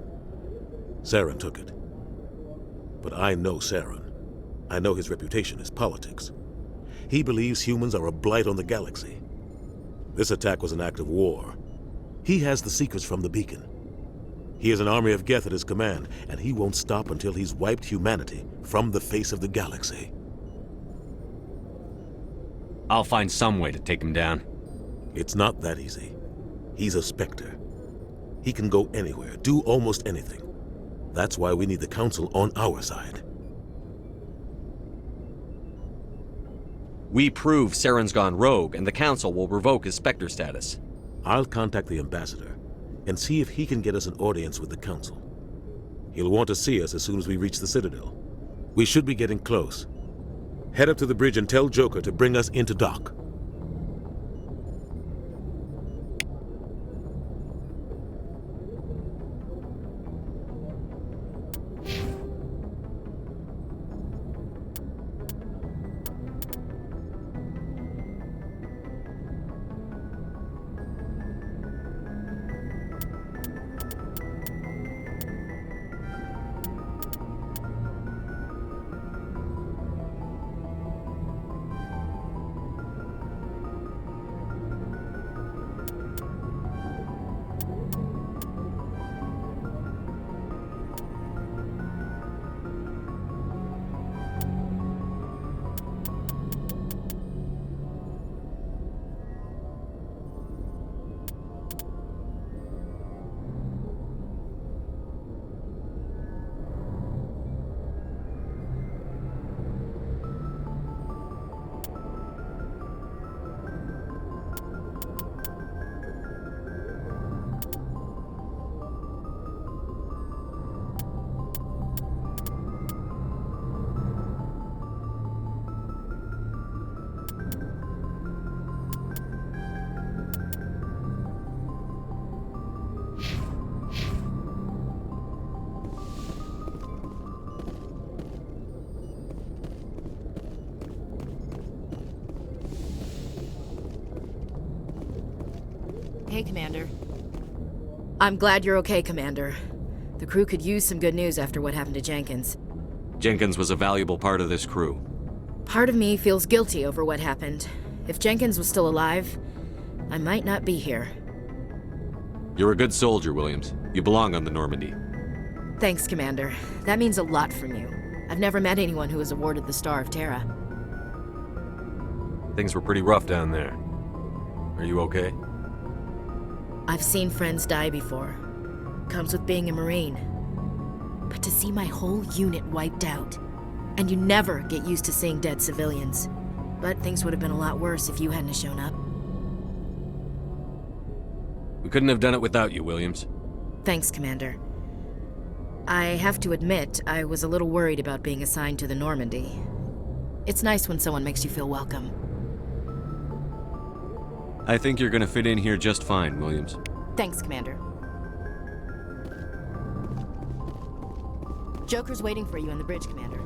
Saren took it. But I know Saren. I know his reputation is politics. He believes humans are a blight on the galaxy. This attack was an act of war. He has the secrets from the beacon. He has an army of Geth at his command, and he won't stop until he's wiped humanity from the face of the galaxy. I'll find some way to take him down. It's not that easy. He's a Spectre. He can go anywhere, do almost anything. That's why we need the Council on our side. We prove Saren's gone rogue, and the Council will revoke his Spectre status. I'll contact the Ambassador and see if he can get us an audience with the Council. He'll want to see us as soon as we reach the Citadel. We should be getting close. Head up to the bridge and tell Joker to bring us into dock. Hey, Commander. I'm glad you're okay, Commander. The crew could use some good news after what happened to Jenkins. Jenkins was a valuable part of this crew. Part of me feels guilty over what happened. If Jenkins was still alive, I might not be here. You're a good soldier, Williams. You belong on the Normandy. Thanks, Commander. That means a lot from you. I've never met anyone who was awarded the Star of Terra. Things were pretty rough down there. Are you okay? I've seen friends die before. Comes with being a Marine. But to see my whole unit wiped out, and you never get used to seeing dead civilians. But things would have been a lot worse if you hadn't shown up. We couldn't have done it without you, Williams. Thanks, Commander. I have to admit, I was a little worried about being assigned to the Normandy. It's nice when someone makes you feel welcome. I think you're gonna fit in here just fine, Williams. Thanks, Commander. Joker's waiting for you on the bridge, Commander.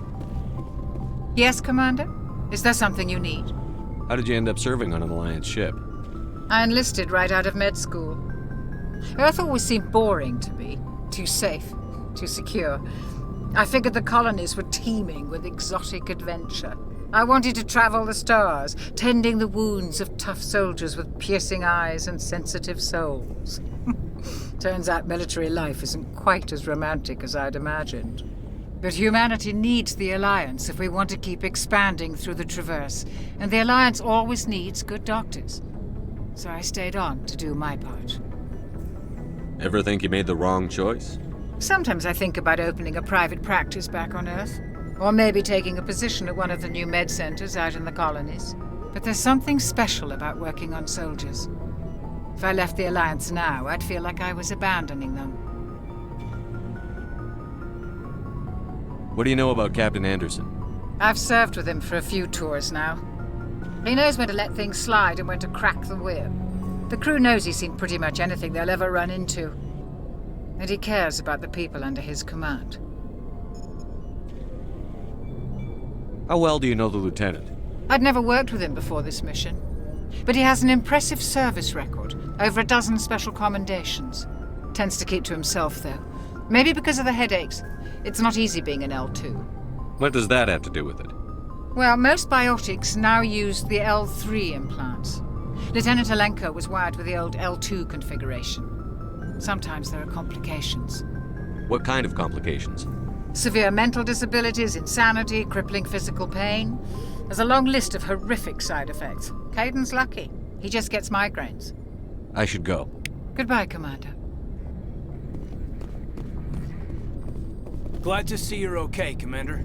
Yes, Commander? Is there something you need? How did you end up serving on an Alliance ship? I enlisted right out of med school. Earth always seemed boring to me. Too safe, too secure. I figured the colonies were teeming with exotic adventure. I wanted to travel the stars, tending the wounds of tough soldiers with piercing eyes and sensitive souls. Turns out military life isn't quite as romantic as I'd imagined. But humanity needs the Alliance if we want to keep expanding through the Traverse, and the Alliance always needs good doctors. So I stayed on to do my part. Ever think you made the wrong choice? Sometimes I think about opening a private practice back on Earth. Or maybe taking a position at one of the new med centers out in the colonies. But there's something special about working on soldiers. If I left the Alliance now, I'd feel like I was abandoning them. What do you know about Captain Anderson? I've served with him for a few tours now. He knows when to let things slide and when to crack the whip. The crew knows he's seen pretty much anything they'll ever run into. And he cares about the people under his command. How well do you know the Lieutenant? I'd never worked with him before this mission. But he has an impressive service record, over a dozen special commendations. Tends to keep to himself, though. Maybe because of the headaches. It's not easy being an L2. What does that have to do with it? Well, most biotics now use the L3 implants. Lieutenant Alenko was wired with the old L2 configuration. Sometimes there are complications. What kind of complications? Severe mental disabilities, insanity, crippling physical pain. There's a long list of horrific side effects. Caden's lucky. He just gets migraines. I should go. Goodbye, Commander. Glad to see you're okay, Commander.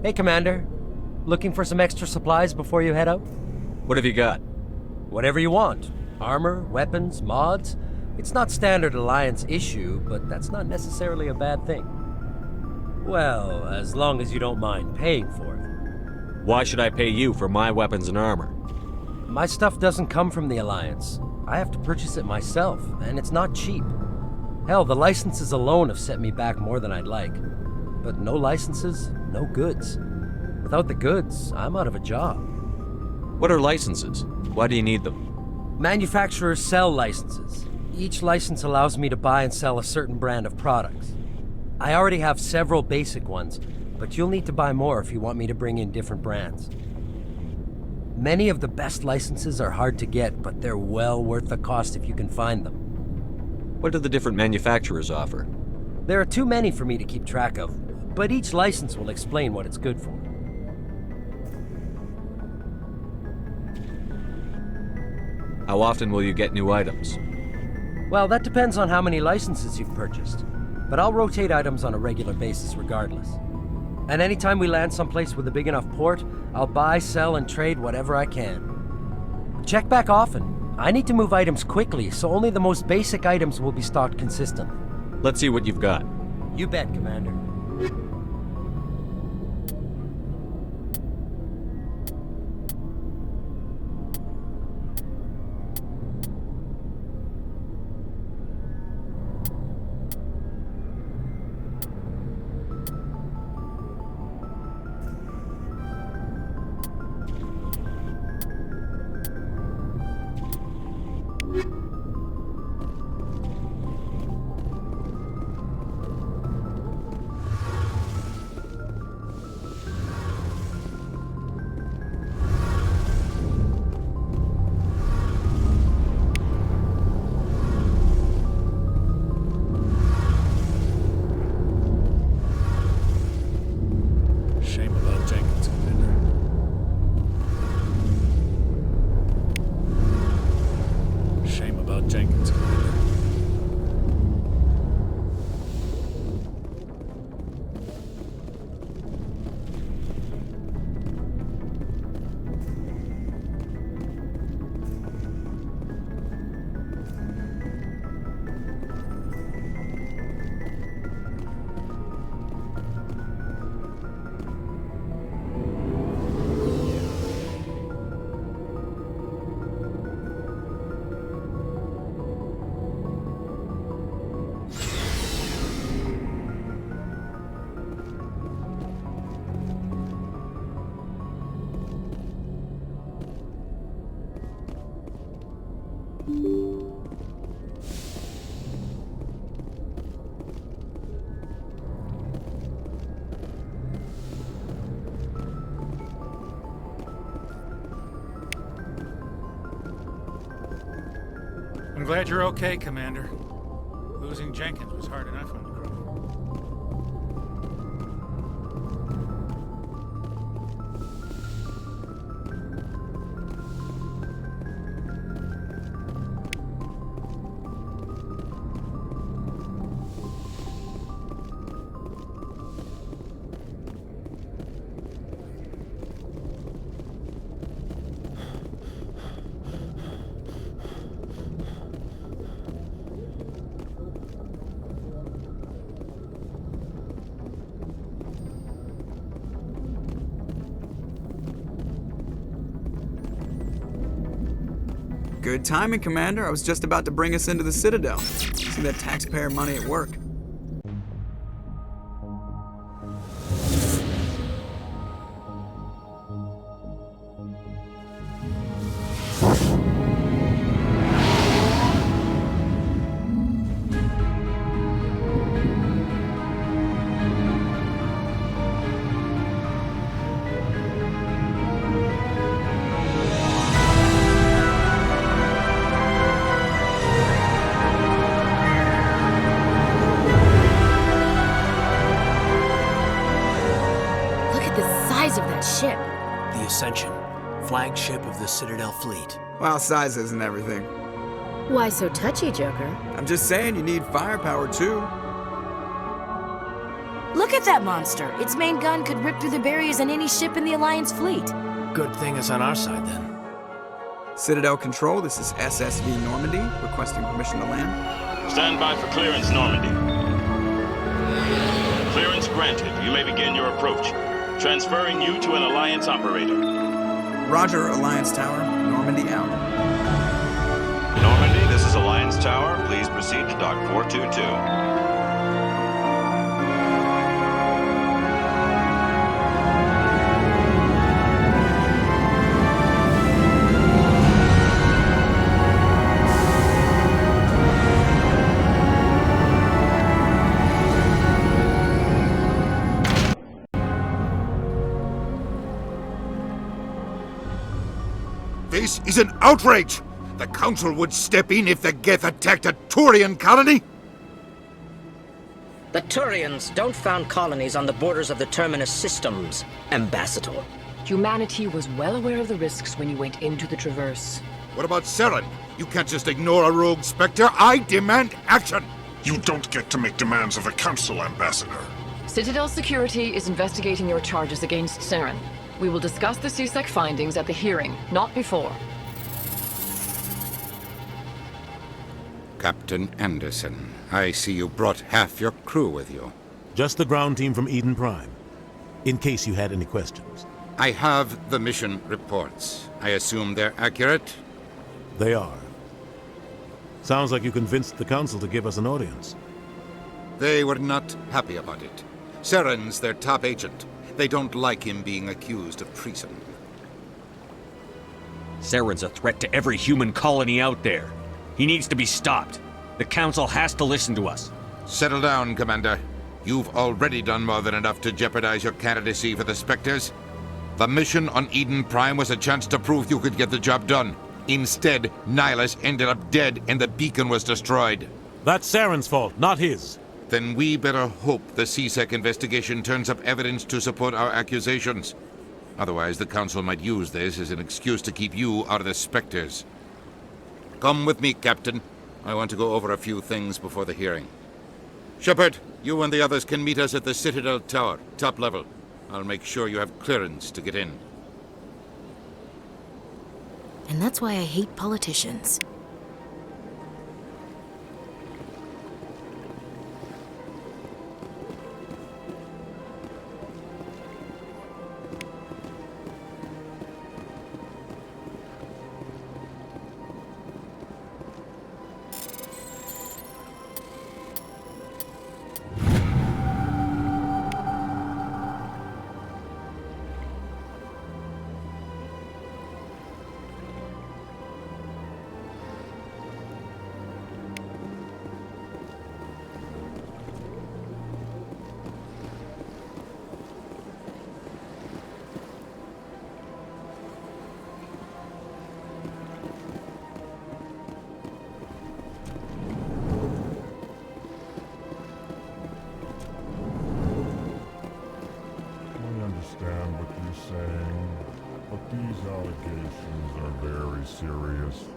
Hey, Commander. Looking for some extra supplies before you head out? What have you got? Whatever you want. Armor, weapons, mods. It's not standard Alliance issue, but that's not necessarily a bad thing. Well, as long as you don't mind paying for it. Why should I pay you for my weapons and armor? My stuff doesn't come from the Alliance. I have to purchase it myself, and it's not cheap. Hell, the licenses alone have set me back more than I'd like. But no licenses, no goods. Without the goods, I'm out of a job. What are licenses? Why do you need them? Manufacturers sell licenses. Each license allows me to buy and sell a certain brand of products. I already have several basic ones, but you'll need to buy more if you want me to bring in different brands. Many of the best licenses are hard to get, but they're well worth the cost if you can find them. What do the different manufacturers offer? There are too many for me to keep track of, but each license will explain what it's good for. How often will you get new items? Well, that depends on how many licenses you've purchased, but I'll rotate items on a regular basis regardless. And anytime we land someplace with a big enough port, I'll buy, sell, and trade whatever I can. Check back often. I need to move items quickly, so only the most basic items will be stocked consistently. Let's see what you've got. You bet, Commander. I'm glad you're okay, Commander. Losing Jenkins was hard enough on the crew. Good timing, Commander. I was just about to bring us into the Citadel. See that taxpayer money at work. Ship. The Ascension, flagship of the Citadel fleet. Well, size isn't everything. Why so touchy, Joker? I'm just saying you need firepower, too. Look at that monster. Its main gun could rip through the barriers in any ship in the Alliance fleet. Good thing it's on our side, then. Citadel Control, this is SSV Normandy, requesting permission to land. Stand by for clearance, Normandy. Clearance granted. You may begin your approach. Transferring you to an Alliance operator. Roger, Alliance Tower. Normandy out. Normandy, this is Alliance Tower. Please proceed to Dock 422. This is an outrage! The Council would step in if the Geth attacked a Turian colony? The Turians don't found colonies on the borders of the Terminus systems, Ambassador. Humanity was well aware of the risks when you went into the Traverse. What about Saren? You can't just ignore a rogue Spectre. I demand action! You don't get to make demands of the Council, Ambassador. Citadel Security is investigating your charges against Saren. We will discuss the CSEC findings at the hearing, not before. Captain Anderson, I see you brought half your crew with you. Just the ground team from Eden Prime, in case you had any questions. I have the mission reports. I assume they're accurate? They are. Sounds like you convinced the Council to give us an audience. They were not happy about it. Saren's their top agent. They don't like him being accused of treason. Saren's a threat to every human colony out there. He needs to be stopped. The Council has to listen to us. Settle down, Commander. You've already done more than enough to jeopardize your candidacy for the Spectres. The mission on Eden Prime was a chance to prove you could get the job done. Instead, Nihilus ended up dead and the beacon was destroyed. That's Saren's fault, not his. Then we better hope the CSEC investigation turns up evidence to support our accusations. Otherwise, the Council might use this as an excuse to keep you out of the Spectres. Come with me, Captain. I want to go over a few things before the hearing. Shepard, you and the others can meet us at the Citadel Tower, top level. I'll make sure you have clearance to get in. And that's why I hate politicians.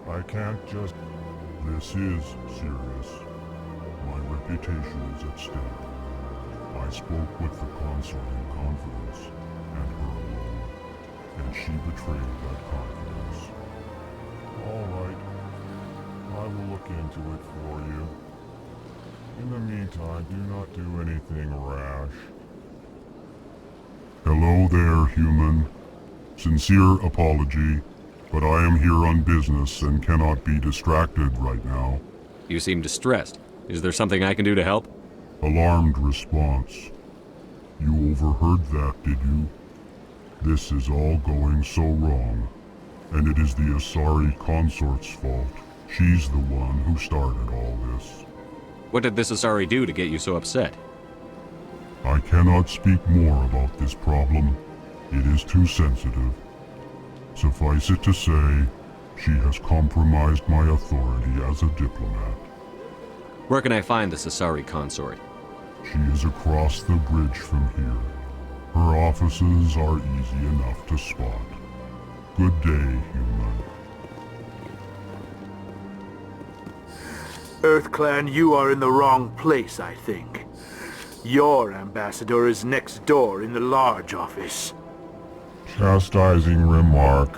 I can't just... This is serious. My reputation is at stake. I spoke with the consort in confidence, and her alone, and she betrayed that confidence. All right. I will look into it for you. In the meantime, do not do anything rash. Hello there, human. Sincere apology. but I am here on business and cannot be distracted right now. You seem distressed. Is there something I can do to help? Alarmed response. You overheard that, did you? This is all going so wrong, and it is the Asari consort's fault. She's the one who started all this. What did this Asari do to get you so upset? I cannot speak more about this problem. It is too sensitive. Suffice it to say, she has compromised my authority as a diplomat. Where can I find this Asari consort? She is across the bridge from here. Her offices are easy enough to spot. Good day, human. EarthClan, you are in the wrong place, I think. Your ambassador is next door in the large office. Chastising remark.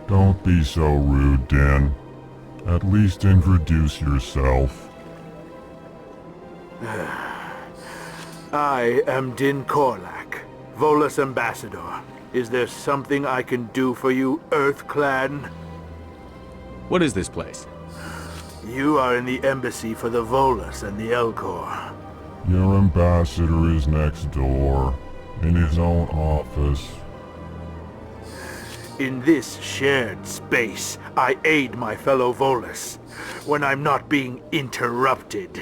Don't be so rude, Din. At least introduce yourself. I am Din Korlak, Volus ambassador. Is there something I can do for you, EarthClan? What is this place? You are in the embassy for the Volus and the Elcor. Your ambassador is next door, in his own office. In this shared space, I aid my fellow Volus, when I'm not being interrupted.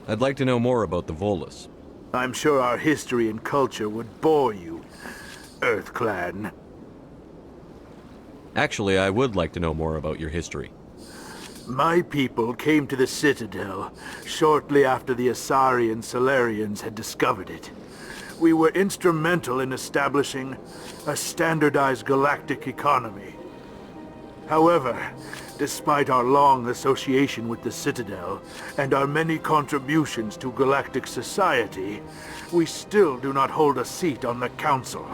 I'd like to know more about the Volus. I'm sure our history and culture would bore you, EarthClan. Actually, I would like to know more about your history. My people came to the Citadel shortly after the Asari and Solarians had discovered it. We were instrumental in establishing a standardized galactic economy. However, despite our long association with the Citadel and our many contributions to galactic society, we still do not hold a seat on the Council.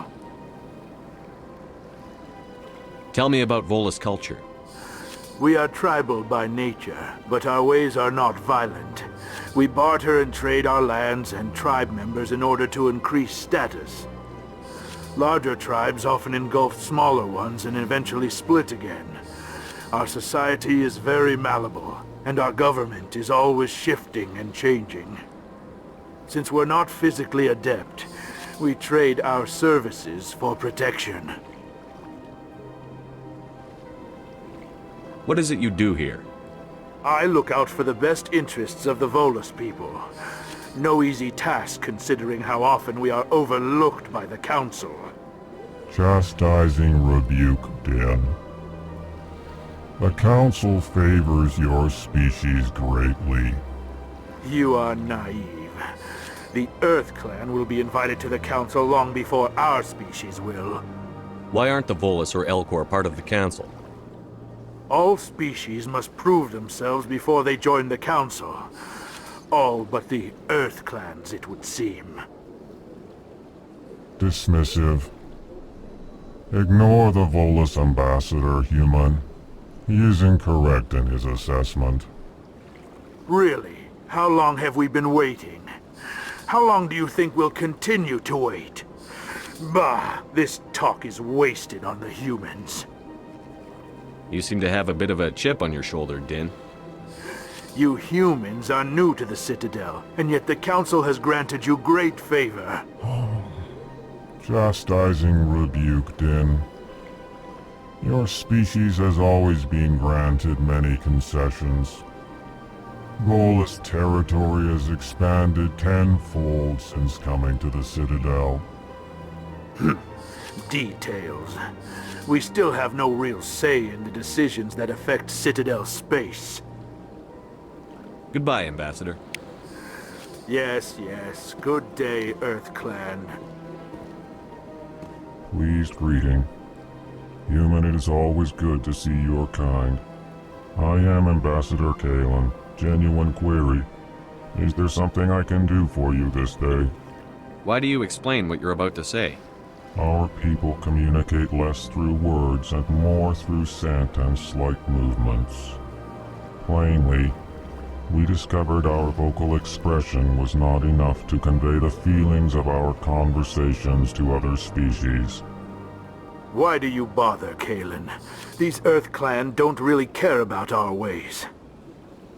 Tell me about Volus culture. We are tribal by nature, but our ways are not violent. We barter and trade our lands and tribe members in order to increase status. Larger tribes often engulf smaller ones and eventually split again. Our society is very malleable, and our government is always shifting and changing. Since we're not physically adept, we trade our services for protection. What is it you do here? I look out for the best interests of the Volus people. No easy task considering how often we are overlooked by the Council. Chastising rebuke, Din. The Council favors your species greatly. You are naive. The EarthClan will be invited to the Council long before our species will. Why aren't the Volus or Elcor part of the Council? All species must prove themselves before they join the Council. All but the EarthClans, it would seem. Dismissive. Ignore the Volus ambassador, human. He is incorrect in his assessment. Really? How long have we been waiting? How long do you think we'll continue to wait? Bah, this talk is wasted on the humans. You seem to have a bit of a chip on your shoulder, Din. You humans are new to the Citadel, and yet the Council has granted you great favor. Chastising rebuke, Din. Your species has always been granted many concessions. Volus territory has expanded tenfold since coming to the Citadel. Details. We still have no real say in the decisions that affect Citadel space. Goodbye, Ambassador. Yes, yes. Good day, EarthClan. Pleased greeting. Human, it is always good to see your kind. I am Ambassador Kalen. Genuine query. Is there something I can do for you this day? Why do you explain what you're about to say? Our people communicate less through words and more through scent and slight movements. Plainly, we discovered our vocal expression was not enough to convey the feelings of our conversations to other species. Why do you bother, Kalen? These Earth Clan don't really care about our ways.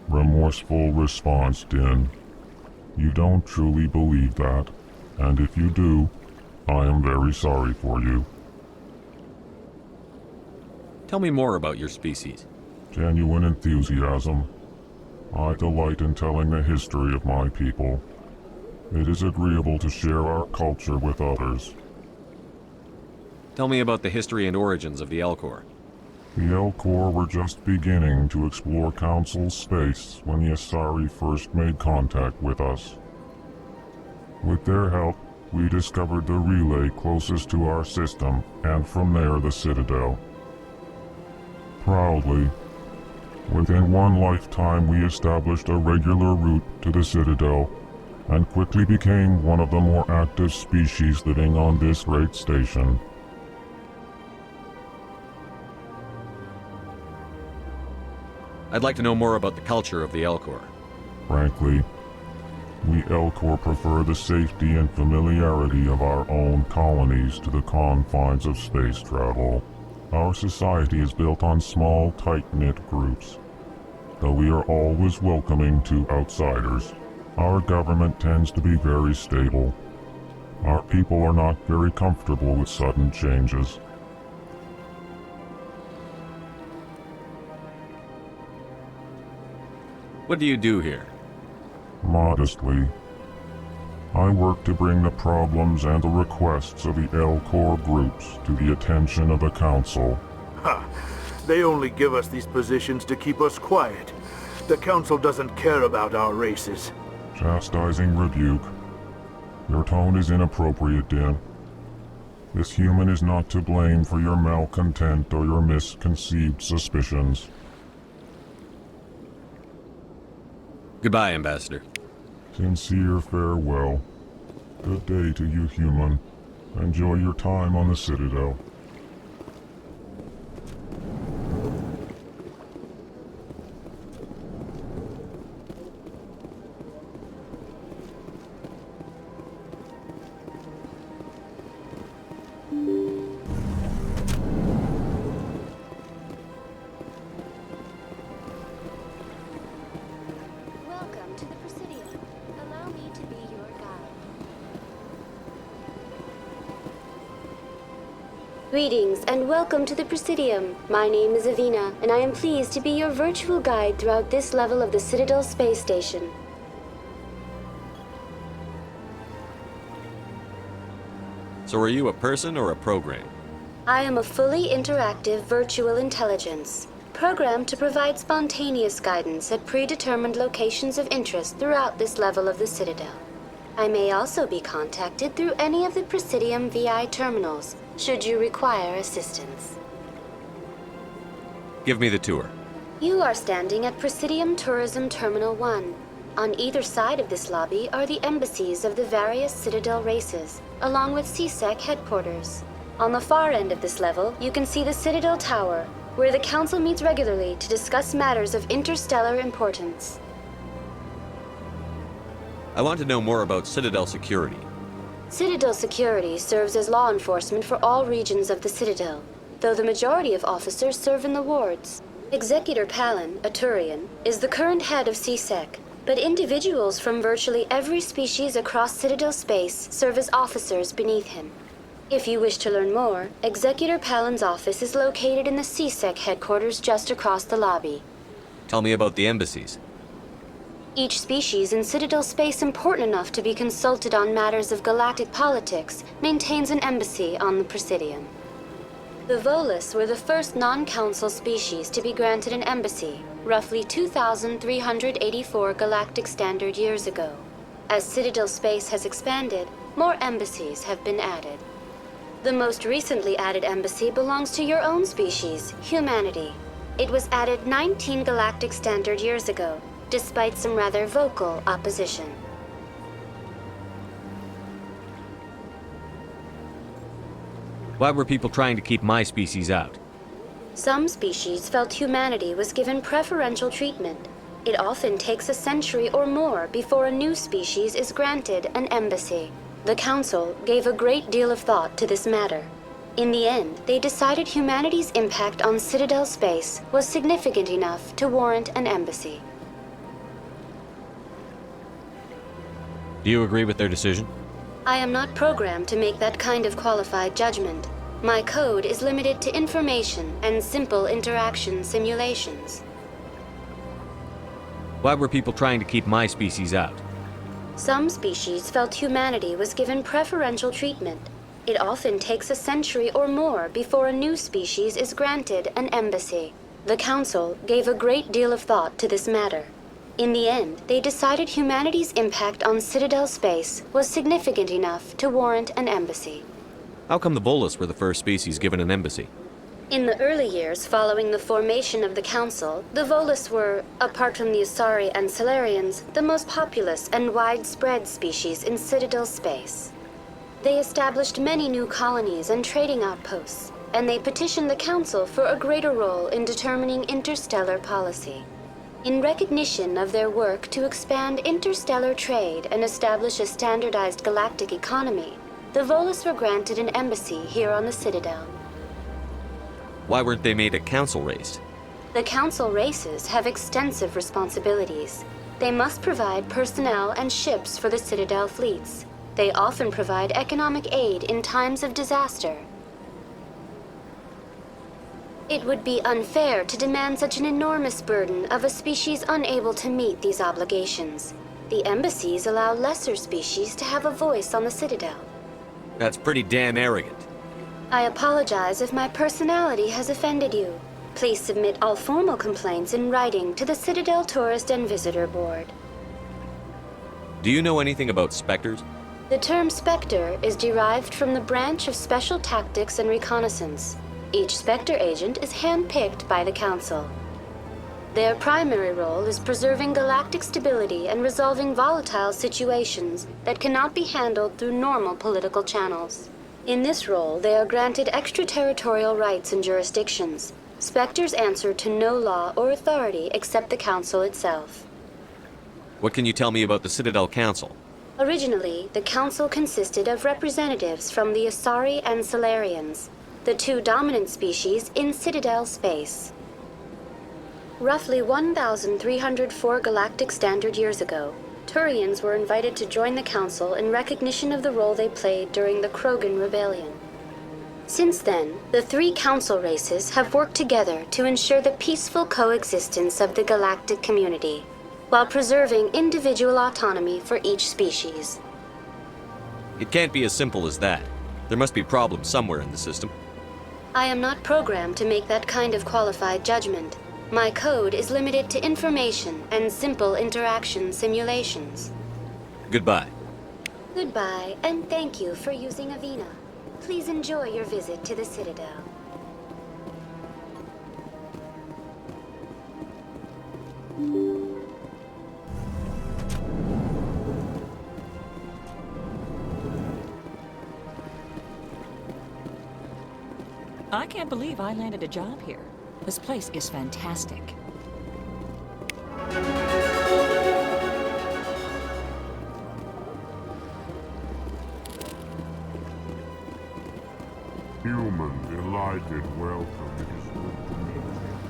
Remorseful response, Din. You don't truly believe that, and if you do, I am very sorry for you. Tell me more about your species. Genuine enthusiasm. I delight in telling the history of my people. It is agreeable to share our culture with others. Tell me about the history and origins of the Elcor. The Elcor were just beginning to explore Council space when the Asari first made contact with us. With their help, we discovered the relay closest to our system, and from there the Citadel. Proudly, within one lifetime we established a regular route to the Citadel, and quickly became one of the more active species living on this great station. I'd like to know more about the culture of the Elcor. Frankly, we Elcor prefer the safety and familiarity of our own colonies to the confines of space travel. Our society is built on small, tight-knit groups. Though we are always welcoming to outsiders, our government tends to be very stable. Our people are not very comfortable with sudden changes. What do you do here? Modestly, I work to bring the problems and the requests of the Elcor groups to the attention of the Council. Ha! They only give us these positions to keep us quiet. The Council doesn't care about our races. Chastising rebuke. Your tone is inappropriate, Din. This human is not to blame for your malcontent or your misconceived suspicions. Goodbye, Ambassador. Sincere farewell. Good day to you, human. Enjoy your time on the Citadel. Greetings and welcome to the Presidium. My name is Avina, and I am pleased to be your virtual guide throughout this level of the Citadel Space Station. So are you a person or a program? I am a fully interactive virtual intelligence, programmed to provide spontaneous guidance at predetermined locations of interest throughout this level of the Citadel. I may also be contacted through any of the Presidium VI terminals, should you require assistance. Give me the tour. You are standing at Presidium Tourism Terminal 1. On either side of this lobby are the embassies of the various Citadel races, along with CSEC headquarters. On the far end of this level, you can see the Citadel Tower, where the Council meets regularly to discuss matters of interstellar importance. I want to know more about Citadel security. Citadel security serves as law enforcement for all regions of the Citadel, though the majority of officers serve in the wards. Executor Palin, a Turian, is the current head of CSEC, but individuals from virtually every species across Citadel space serve as officers beneath him. If you wish to learn more, Executor Palin's office is located in the CSEC headquarters just across the lobby. Tell me about the embassies. Each species in Citadel space important enough to be consulted on matters of galactic politics maintains an embassy on the Presidium. The Volus were the first non-council species to be granted an embassy, roughly 2,384 galactic standard years ago. As Citadel space has expanded, more embassies have been added. The most recently added embassy belongs to your own species, humanity. It was added 19 galactic standard years ago, despite some rather vocal opposition. Why were people trying to keep my species out? Some species felt humanity was given preferential treatment. It often takes a century or more before a new species is granted an embassy. The Council gave a great deal of thought to this matter. In the end, they decided humanity's impact on Citadel space was significant enough to warrant an embassy. Do you agree with their decision? I am not programmed to make that kind of qualified judgment. My code is limited to information and simple interaction simulations. Why were people trying to keep my species out? Some species felt humanity was given preferential treatment. It often takes a century or more before a new species is granted an embassy. The Council gave a great deal of thought to this matter. In the end, they decided humanity's impact on Citadel space was significant enough to warrant an embassy. How come the Volus were the first species given an embassy? In the early years following the formation of the Council, the Volus were, apart from the Asari and Solarians, the most populous and widespread species in Citadel space. They established many new colonies and trading outposts, and they petitioned the Council for a greater role in determining interstellar policy. In recognition of their work to expand interstellar trade and establish a standardized galactic economy, the Volus were granted an embassy here on the Citadel. Why weren't they made a council race? The Council races have extensive responsibilities. They must provide personnel and ships for the Citadel fleets. They often provide economic aid in times of disaster. It would be unfair to demand such an enormous burden of a species unable to meet these obligations. The embassies allow lesser species to have a voice on the Citadel. That's pretty damn arrogant. I apologize if my personality has offended you. Please submit all formal complaints in writing to the Citadel Tourist and Visitor Board. Do you know anything about specters? The term Spectre is derived from the branch of Special Tactics and Reconnaissance. Each Spectre agent is handpicked by the Council. Their primary role is preserving galactic stability and resolving volatile situations that cannot be handled through normal political channels. In this role, they are granted extraterritorial rights and jurisdictions. Spectres answer to no law or authority except the Council itself. What can you tell me about the Citadel Council? Originally, the Council consisted of representatives from the Asari and Solarians, the two dominant species in Citadel space. Roughly 1,304 galactic standard years ago, Turians were invited to join the Council in recognition of the role they played during the Krogan Rebellion. Since then, the three Council races have worked together to ensure the peaceful coexistence of the galactic community, while preserving individual autonomy for each species. It can't be as simple as that. There must be problems somewhere in the system. I am not programmed to make that kind of qualified judgment. My code is limited to information and simple interaction simulations. Goodbye. Goodbye, and thank you for using Avena. Please enjoy your visit to the Citadel. I can't believe I landed a job here. This place is fantastic. Human, delighted welcome. It is good to meet you.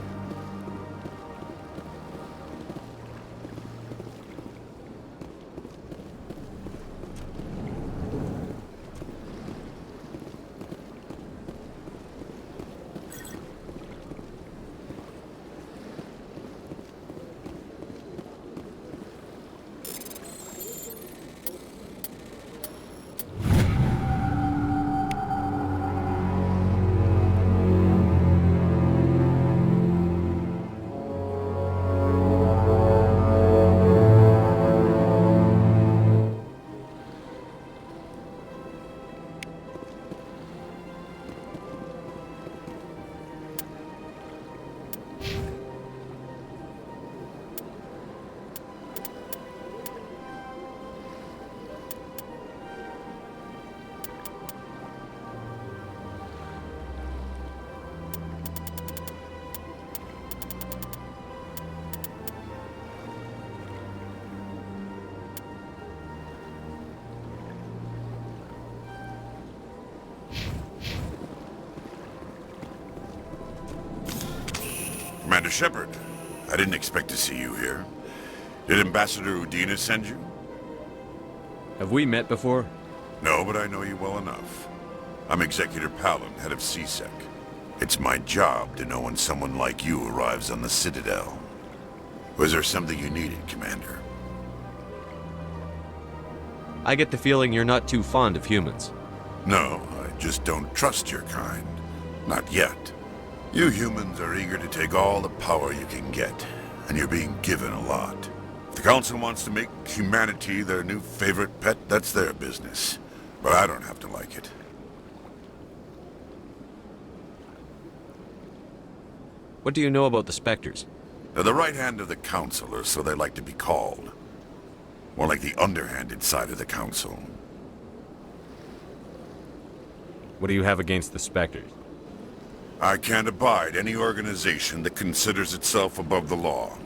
Commander Shepard, I didn't expect to see you here. Did Ambassador Udina send you? Have we met before? No, but I know you well enough. I'm Executor Palin, head of CSEC. It's my job to know when someone like you arrives on the Citadel. Was there something you needed, Commander? I get the feeling you're not too fond of humans. No, I just don't trust your kind. Not yet. You humans are eager to take all the power you can get, and you're being given a lot. If the Council wants to make humanity their new favorite pet, that's their business. But I don't have to like it. What do you know about the Spectres? They're the right hand of the Council, or so they like to be called. More like the underhanded side of the Council. What do you have against the Spectres? I can't abide any organization that considers itself above the law.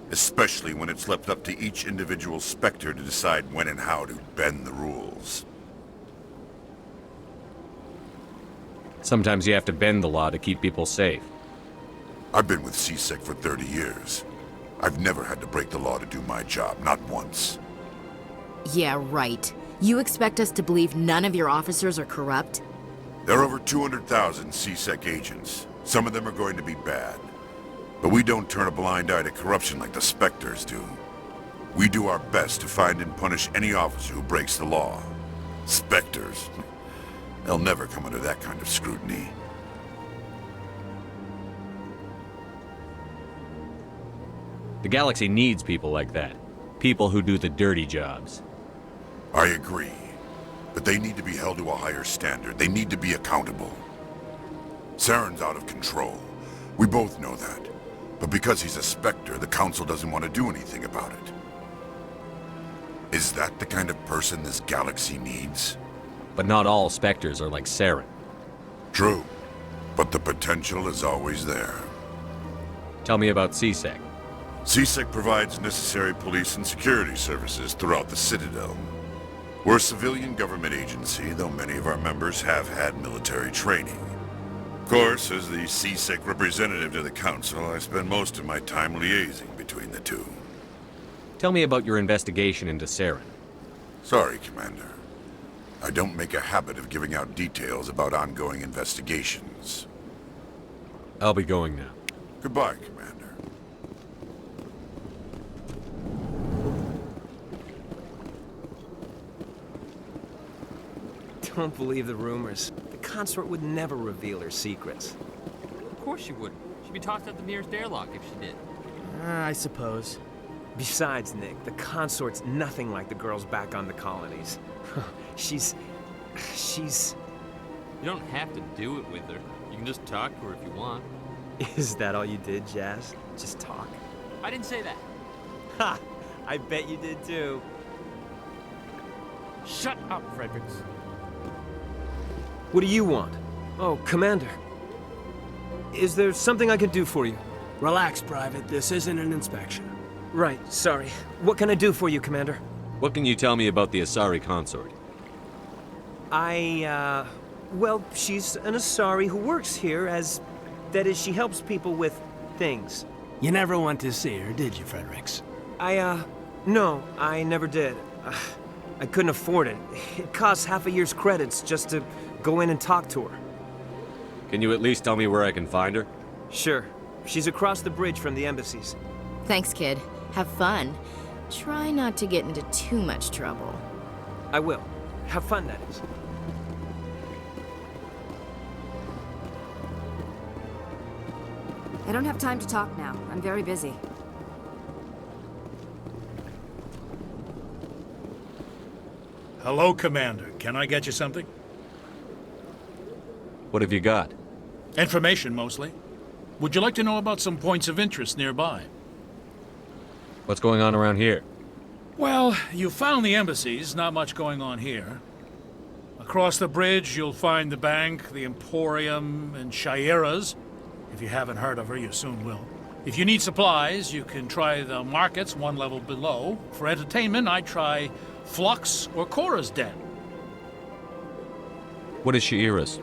Especially when it's left up to each individual Spectre to decide when and how to bend the rules. Sometimes you have to bend the law to keep people safe. I've been with CSEC for 30 years. I've never had to break the law to do my job, not once. Yeah, right. You expect us to believe none of your officers are corrupt? There are over 200,000 CSEC agents. Some of them are going to be bad. But we don't turn a blind eye to corruption like the Spectres do. We do our best to find and punish any officer who breaks the law. Spectres. They'll never come under that kind of scrutiny. The galaxy needs people like that. People who do the dirty jobs. I agree. But they need to be held to a higher standard. They need to be accountable. Saren's out of control. We both know that. But because he's a Spectre, the Council doesn't want to do anything about it. Is that the kind of person this galaxy needs? But not all Spectres are like Saren. True. But the potential is always there. Tell me about CSEC. CSEC provides necessary police and security services throughout the Citadel. We're a civilian government agency, though many of our members have had military training. Of course, as the CSEC representative to the Council, I spend most of my time liaising between the two. Tell me about your investigation into Saren. Sorry, Commander. I don't make a habit of giving out details about ongoing investigations. I'll be going now. Goodbye, Commander. Don't believe the rumors. The consort would never reveal her secrets. Of course she wouldn't. She'd be tossed out the nearest airlock if she did. I suppose. Besides, Nick, the consort's nothing like the girls back on the colonies. She's... You don't have to do it with her. You can just talk to her if you want. Is that all you did, Jazz? Just talk? I didn't say that. Ha! I bet you did too. Shut up, Fredericks. What do you want? Oh, Commander. Is there something I can do for you? Relax, Private. This isn't an inspection. Right, sorry. What can I do for you, Commander? What can you tell me about the Asari consort? Well, she's an Asari who works here as... That is, she helps people with things. You never went to see her, did you, Fredericks? No, I never did. I couldn't afford it. It costs half a year's credits just to go in and talk to her. Can you at least tell me where I can find her? Sure. She's across the bridge from the embassies. Thanks, kid. Have fun. Try not to get into too much trouble. I will. Have fun, that is. I don't have time to talk now. I'm very busy. Hello, Commander. Can I get you something? What have you got? Information, mostly. Would you like to know about some points of interest nearby? What's going on around here? Well, you found the embassies. Not much going on here. Across the bridge, you'll find the bank, the Emporium, and Shaira's. If you haven't heard of her, you soon will. If you need supplies, you can try the markets one level below. For entertainment, I'd try Flux or Cora's Den. What is Shaira's?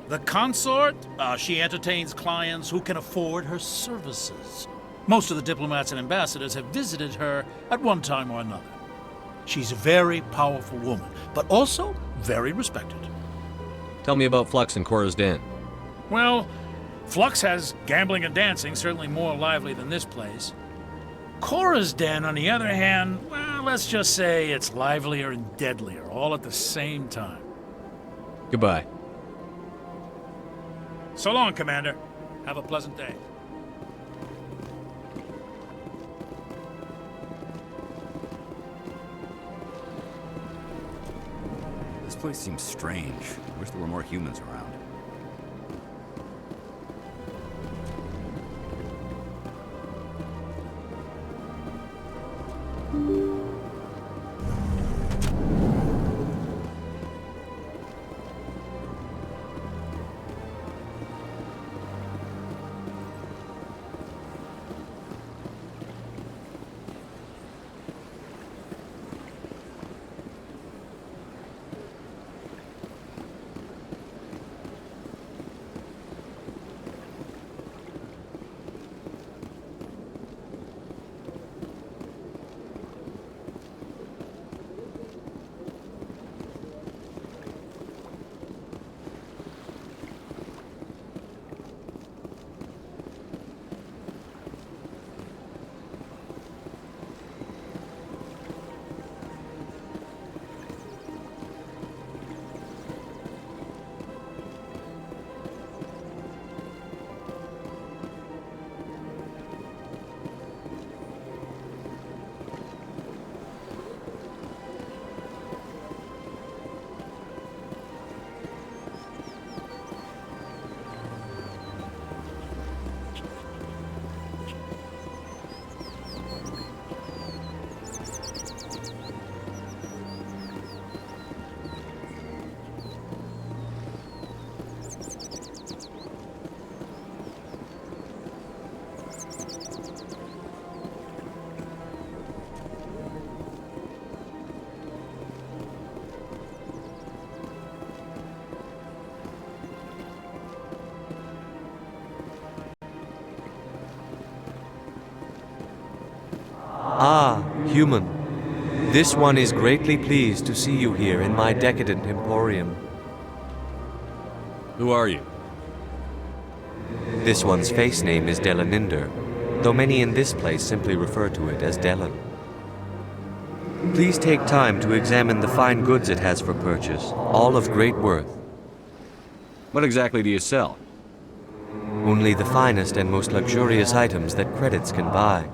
The consort, she entertains clients who can afford her services. Most of the diplomats and ambassadors have visited her at one time or another. She's a very powerful woman, but also very respected. Tell me about Flux and Cora's Den. Well, Flux has gambling and dancing, certainly more lively than this place. Cora's Den, on the other hand, well, let's just say it's livelier and deadlier, all at the same time. Goodbye. So long, Commander. Have a pleasant day. This place seems strange. I wish there were more humans around. Ah, human. This one is greatly pleased to see you here in my decadent emporium. Who are you? This one's face name is Delaninder, though many in this place simply refer to it as Delan. Please take time to examine the fine goods it has for purchase, all of great worth. What exactly do you sell? Only the finest and most luxurious items that credits can buy.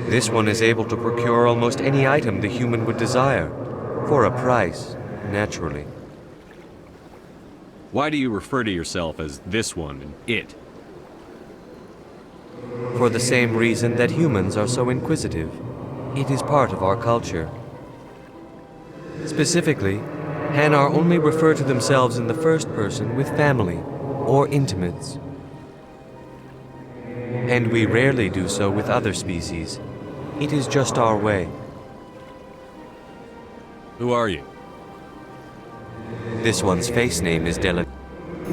This one is able to procure almost any item the human would desire, for a price, naturally. Why do you refer to yourself as this one and it? For the same reason that humans are so inquisitive. It is part of our culture. Specifically, Hanar only refer to themselves in the first person with family or intimates. And we rarely do so with other species. It is just our way. Who are you? This one's face name is Delan.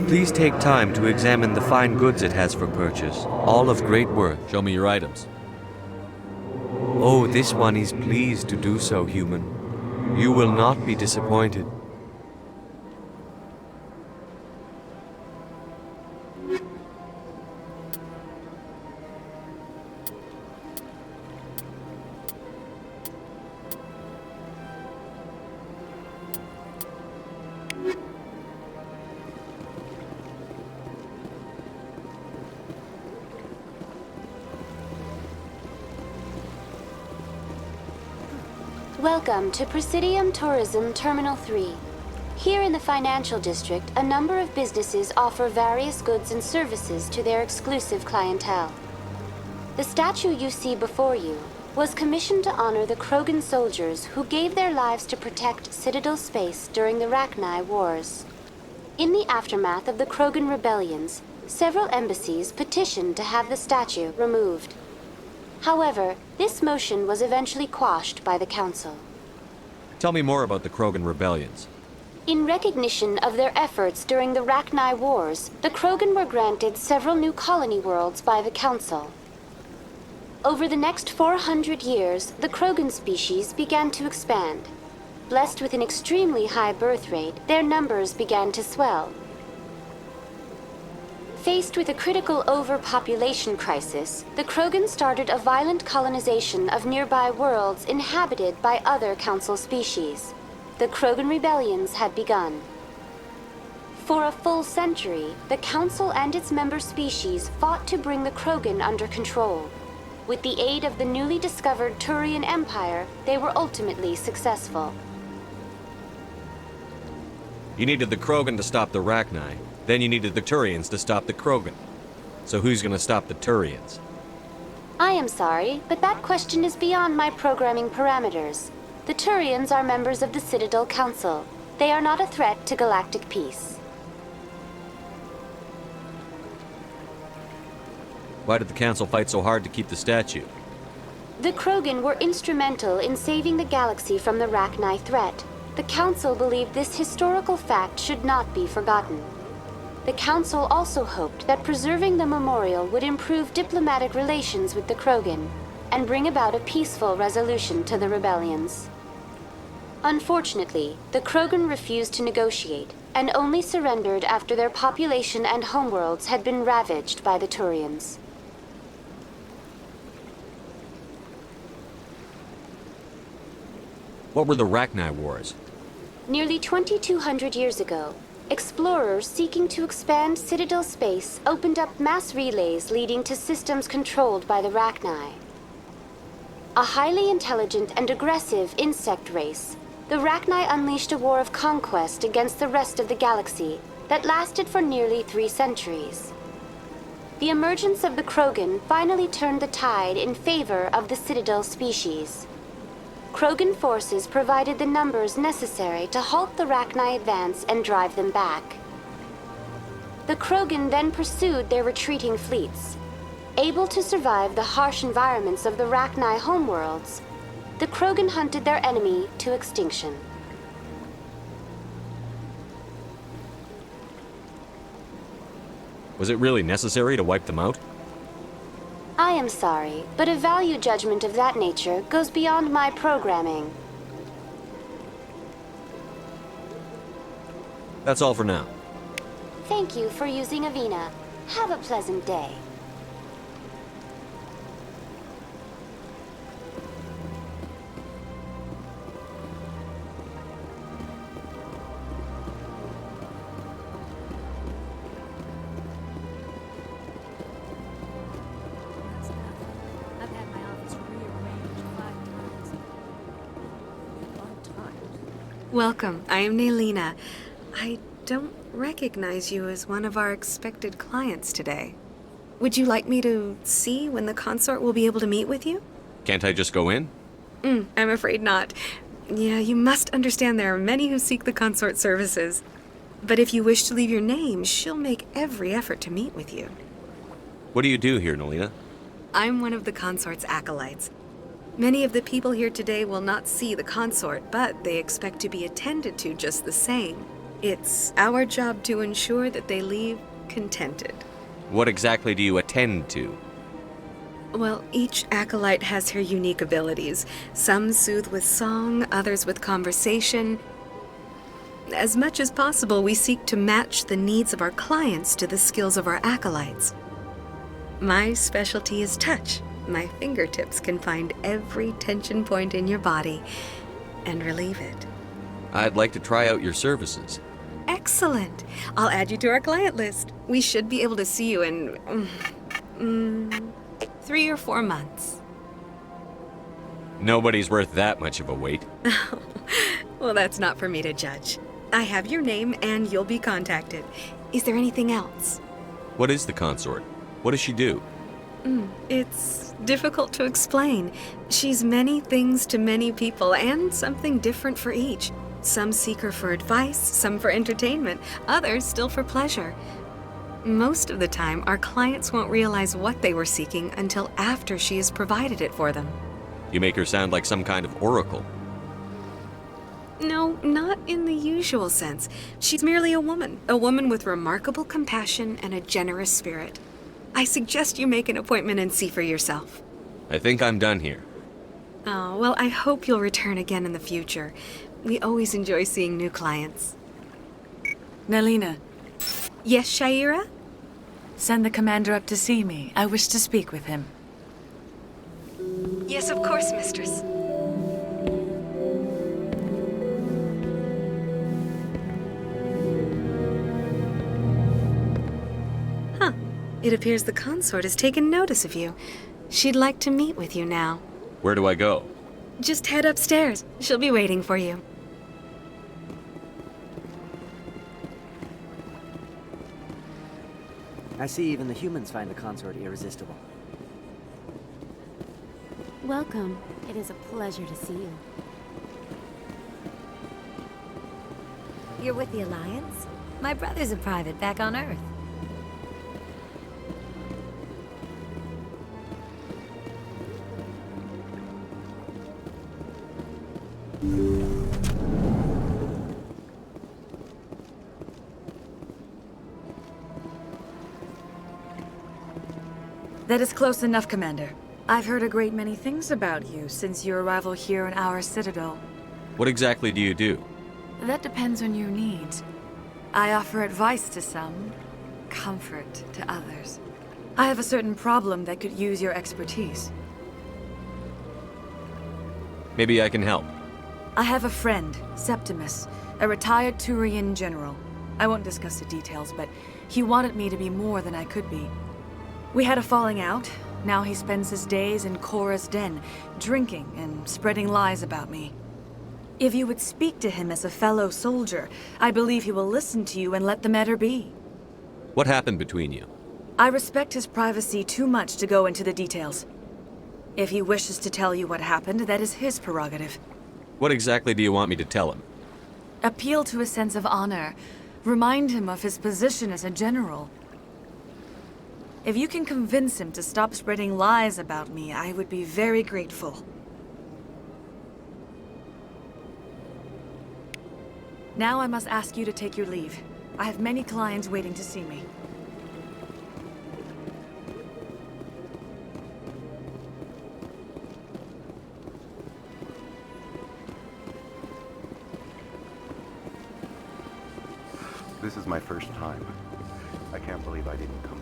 Please take time to examine the fine goods it has for purchase, all of great worth. Show me your items. Oh, this one is pleased to do so, human. You will not be disappointed. Welcome to Presidium Tourism Terminal 3. Here in the financial district, a number of businesses offer various goods and services to their exclusive clientele. The statue you see before you was commissioned to honor the Krogan soldiers who gave their lives to protect Citadel space during the Rachni Wars. In the aftermath of the Krogan rebellions, several embassies petitioned to have the statue removed. However, this motion was eventually quashed by the Council. Tell me more about the Krogan rebellions. In recognition of their efforts during the Rachni Wars, the Krogan were granted several new colony worlds by the Council. Over the next 400 years, the Krogan species began to expand. Blessed with an extremely high birth rate, their numbers began to swell. Faced with a critical overpopulation crisis, the Krogan started a violent colonization of nearby worlds inhabited by other Council species. The Krogan rebellions had begun. For a full century, the Council and its member species fought to bring the Krogan under control. With the aid of the newly discovered Turian Empire, they were ultimately successful. You needed the Krogan to stop the Rachni. Then you needed the Turians to stop the Krogan. So who's gonna stop the Turians? I am sorry, but that question is beyond my programming parameters. The Turians are members of the Citadel Council. They are not a threat to galactic peace. Why did the Council fight so hard to keep the statue? The Krogan were instrumental in saving the galaxy from the Rachni threat. The Council believed this historical fact should not be forgotten. The Council also hoped that preserving the memorial would improve diplomatic relations with the Krogan and bring about a peaceful resolution to the rebellions. Unfortunately, the Krogan refused to negotiate and only surrendered after their population and homeworlds had been ravaged by the Turians. What were the Rachni Wars? Nearly 2,200 years ago, explorers seeking to expand Citadel space opened up mass relays leading to systems controlled by the Rachni. A highly intelligent and aggressive insect race, the Rachni unleashed a war of conquest against the rest of the galaxy that lasted for nearly 3 centuries. The emergence of the Krogan finally turned the tide in favor of the Citadel species. Krogan forces provided the numbers necessary to halt the Rachni advance and drive them back. The Krogan then pursued their retreating fleets. Able to survive the harsh environments of the Rachni homeworlds, the Krogan hunted their enemy to extinction. Was it really necessary to wipe them out? I am sorry, but a value judgment of that nature goes beyond my programming. That's all for now. Thank you for using Avina. Have a pleasant day. Welcome. I am Naylina. I don't recognize you as one of our expected clients today. Would you like me to see when the consort will be able to meet with you? Can't I just go in? I'm afraid not. Yeah, you must understand there are many who seek the consort services. But if you wish to leave your name, she'll make every effort to meet with you. What do you do here, Naylina? I'm one of the consort's acolytes. Many of the people here today will not see the consort, but they expect to be attended to just the same. It's our job to ensure that they leave contented. What exactly do you attend to? Well, each acolyte has her unique abilities. Some soothe with song, others with conversation. As much as possible, we seek to match the needs of our clients to the skills of our acolytes. My specialty is touch. My fingertips can find every tension point in your body and relieve it. I'd like to try out your services. Excellent. I'll add you to our client list. We should be able to see you in 3 or 4 months. Nobody's worth that much of a wait. Well, that's not for me to judge. I have your name and you'll be contacted. Is there anything else? What is the consort? What does she do? It's difficult to explain. She's many things to many people, and something different for each. Some seek her for advice, some for entertainment, others still for pleasure. Most of the time, our clients won't realize what they were seeking until after she has provided it for them. You make her sound like some kind of oracle. No, not in the usual sense. She's merely a woman with remarkable compassion and a generous spirit. I suggest you make an appointment and see for yourself. I think I'm done here. Oh, well, I hope you'll return again in the future. We always enjoy seeing new clients. Nelina. Yes, Shaira? Send the commander up to see me. I wish to speak with him. Yes, of course, mistress. Huh. It appears the consort has taken notice of you. She'd like to meet with you now. Where do I go? Just head upstairs. She'll be waiting for you. I see even the humans find the consort irresistible. Welcome. It is a pleasure to see you. You're with the Alliance? My brother's a private back on Earth. That is close enough, Commander. I've heard a great many things about you since your arrival here in our citadel. What exactly do you do? That depends on your needs. I offer advice to some, comfort to others. I have a certain problem that could use your expertise. Maybe I can help. I have a friend, Septimus, a retired Turian general. I won't discuss the details, but he wanted me to be more than I could be. We had a falling out. Now he spends his days in Korra's den, drinking and spreading lies about me. If you would speak to him as a fellow soldier, I believe he will listen to you and let the matter be. What happened between you? I respect his privacy too much to go into the details. If he wishes to tell you what happened, that is his prerogative. What exactly do you want me to tell him? Appeal to his sense of honor. Remind him of his position as a general. If you can convince him to stop spreading lies about me, I would be very grateful. Now I must ask you to take your leave. I have many clients waiting to see me. This is my first time. I can't believe I didn't come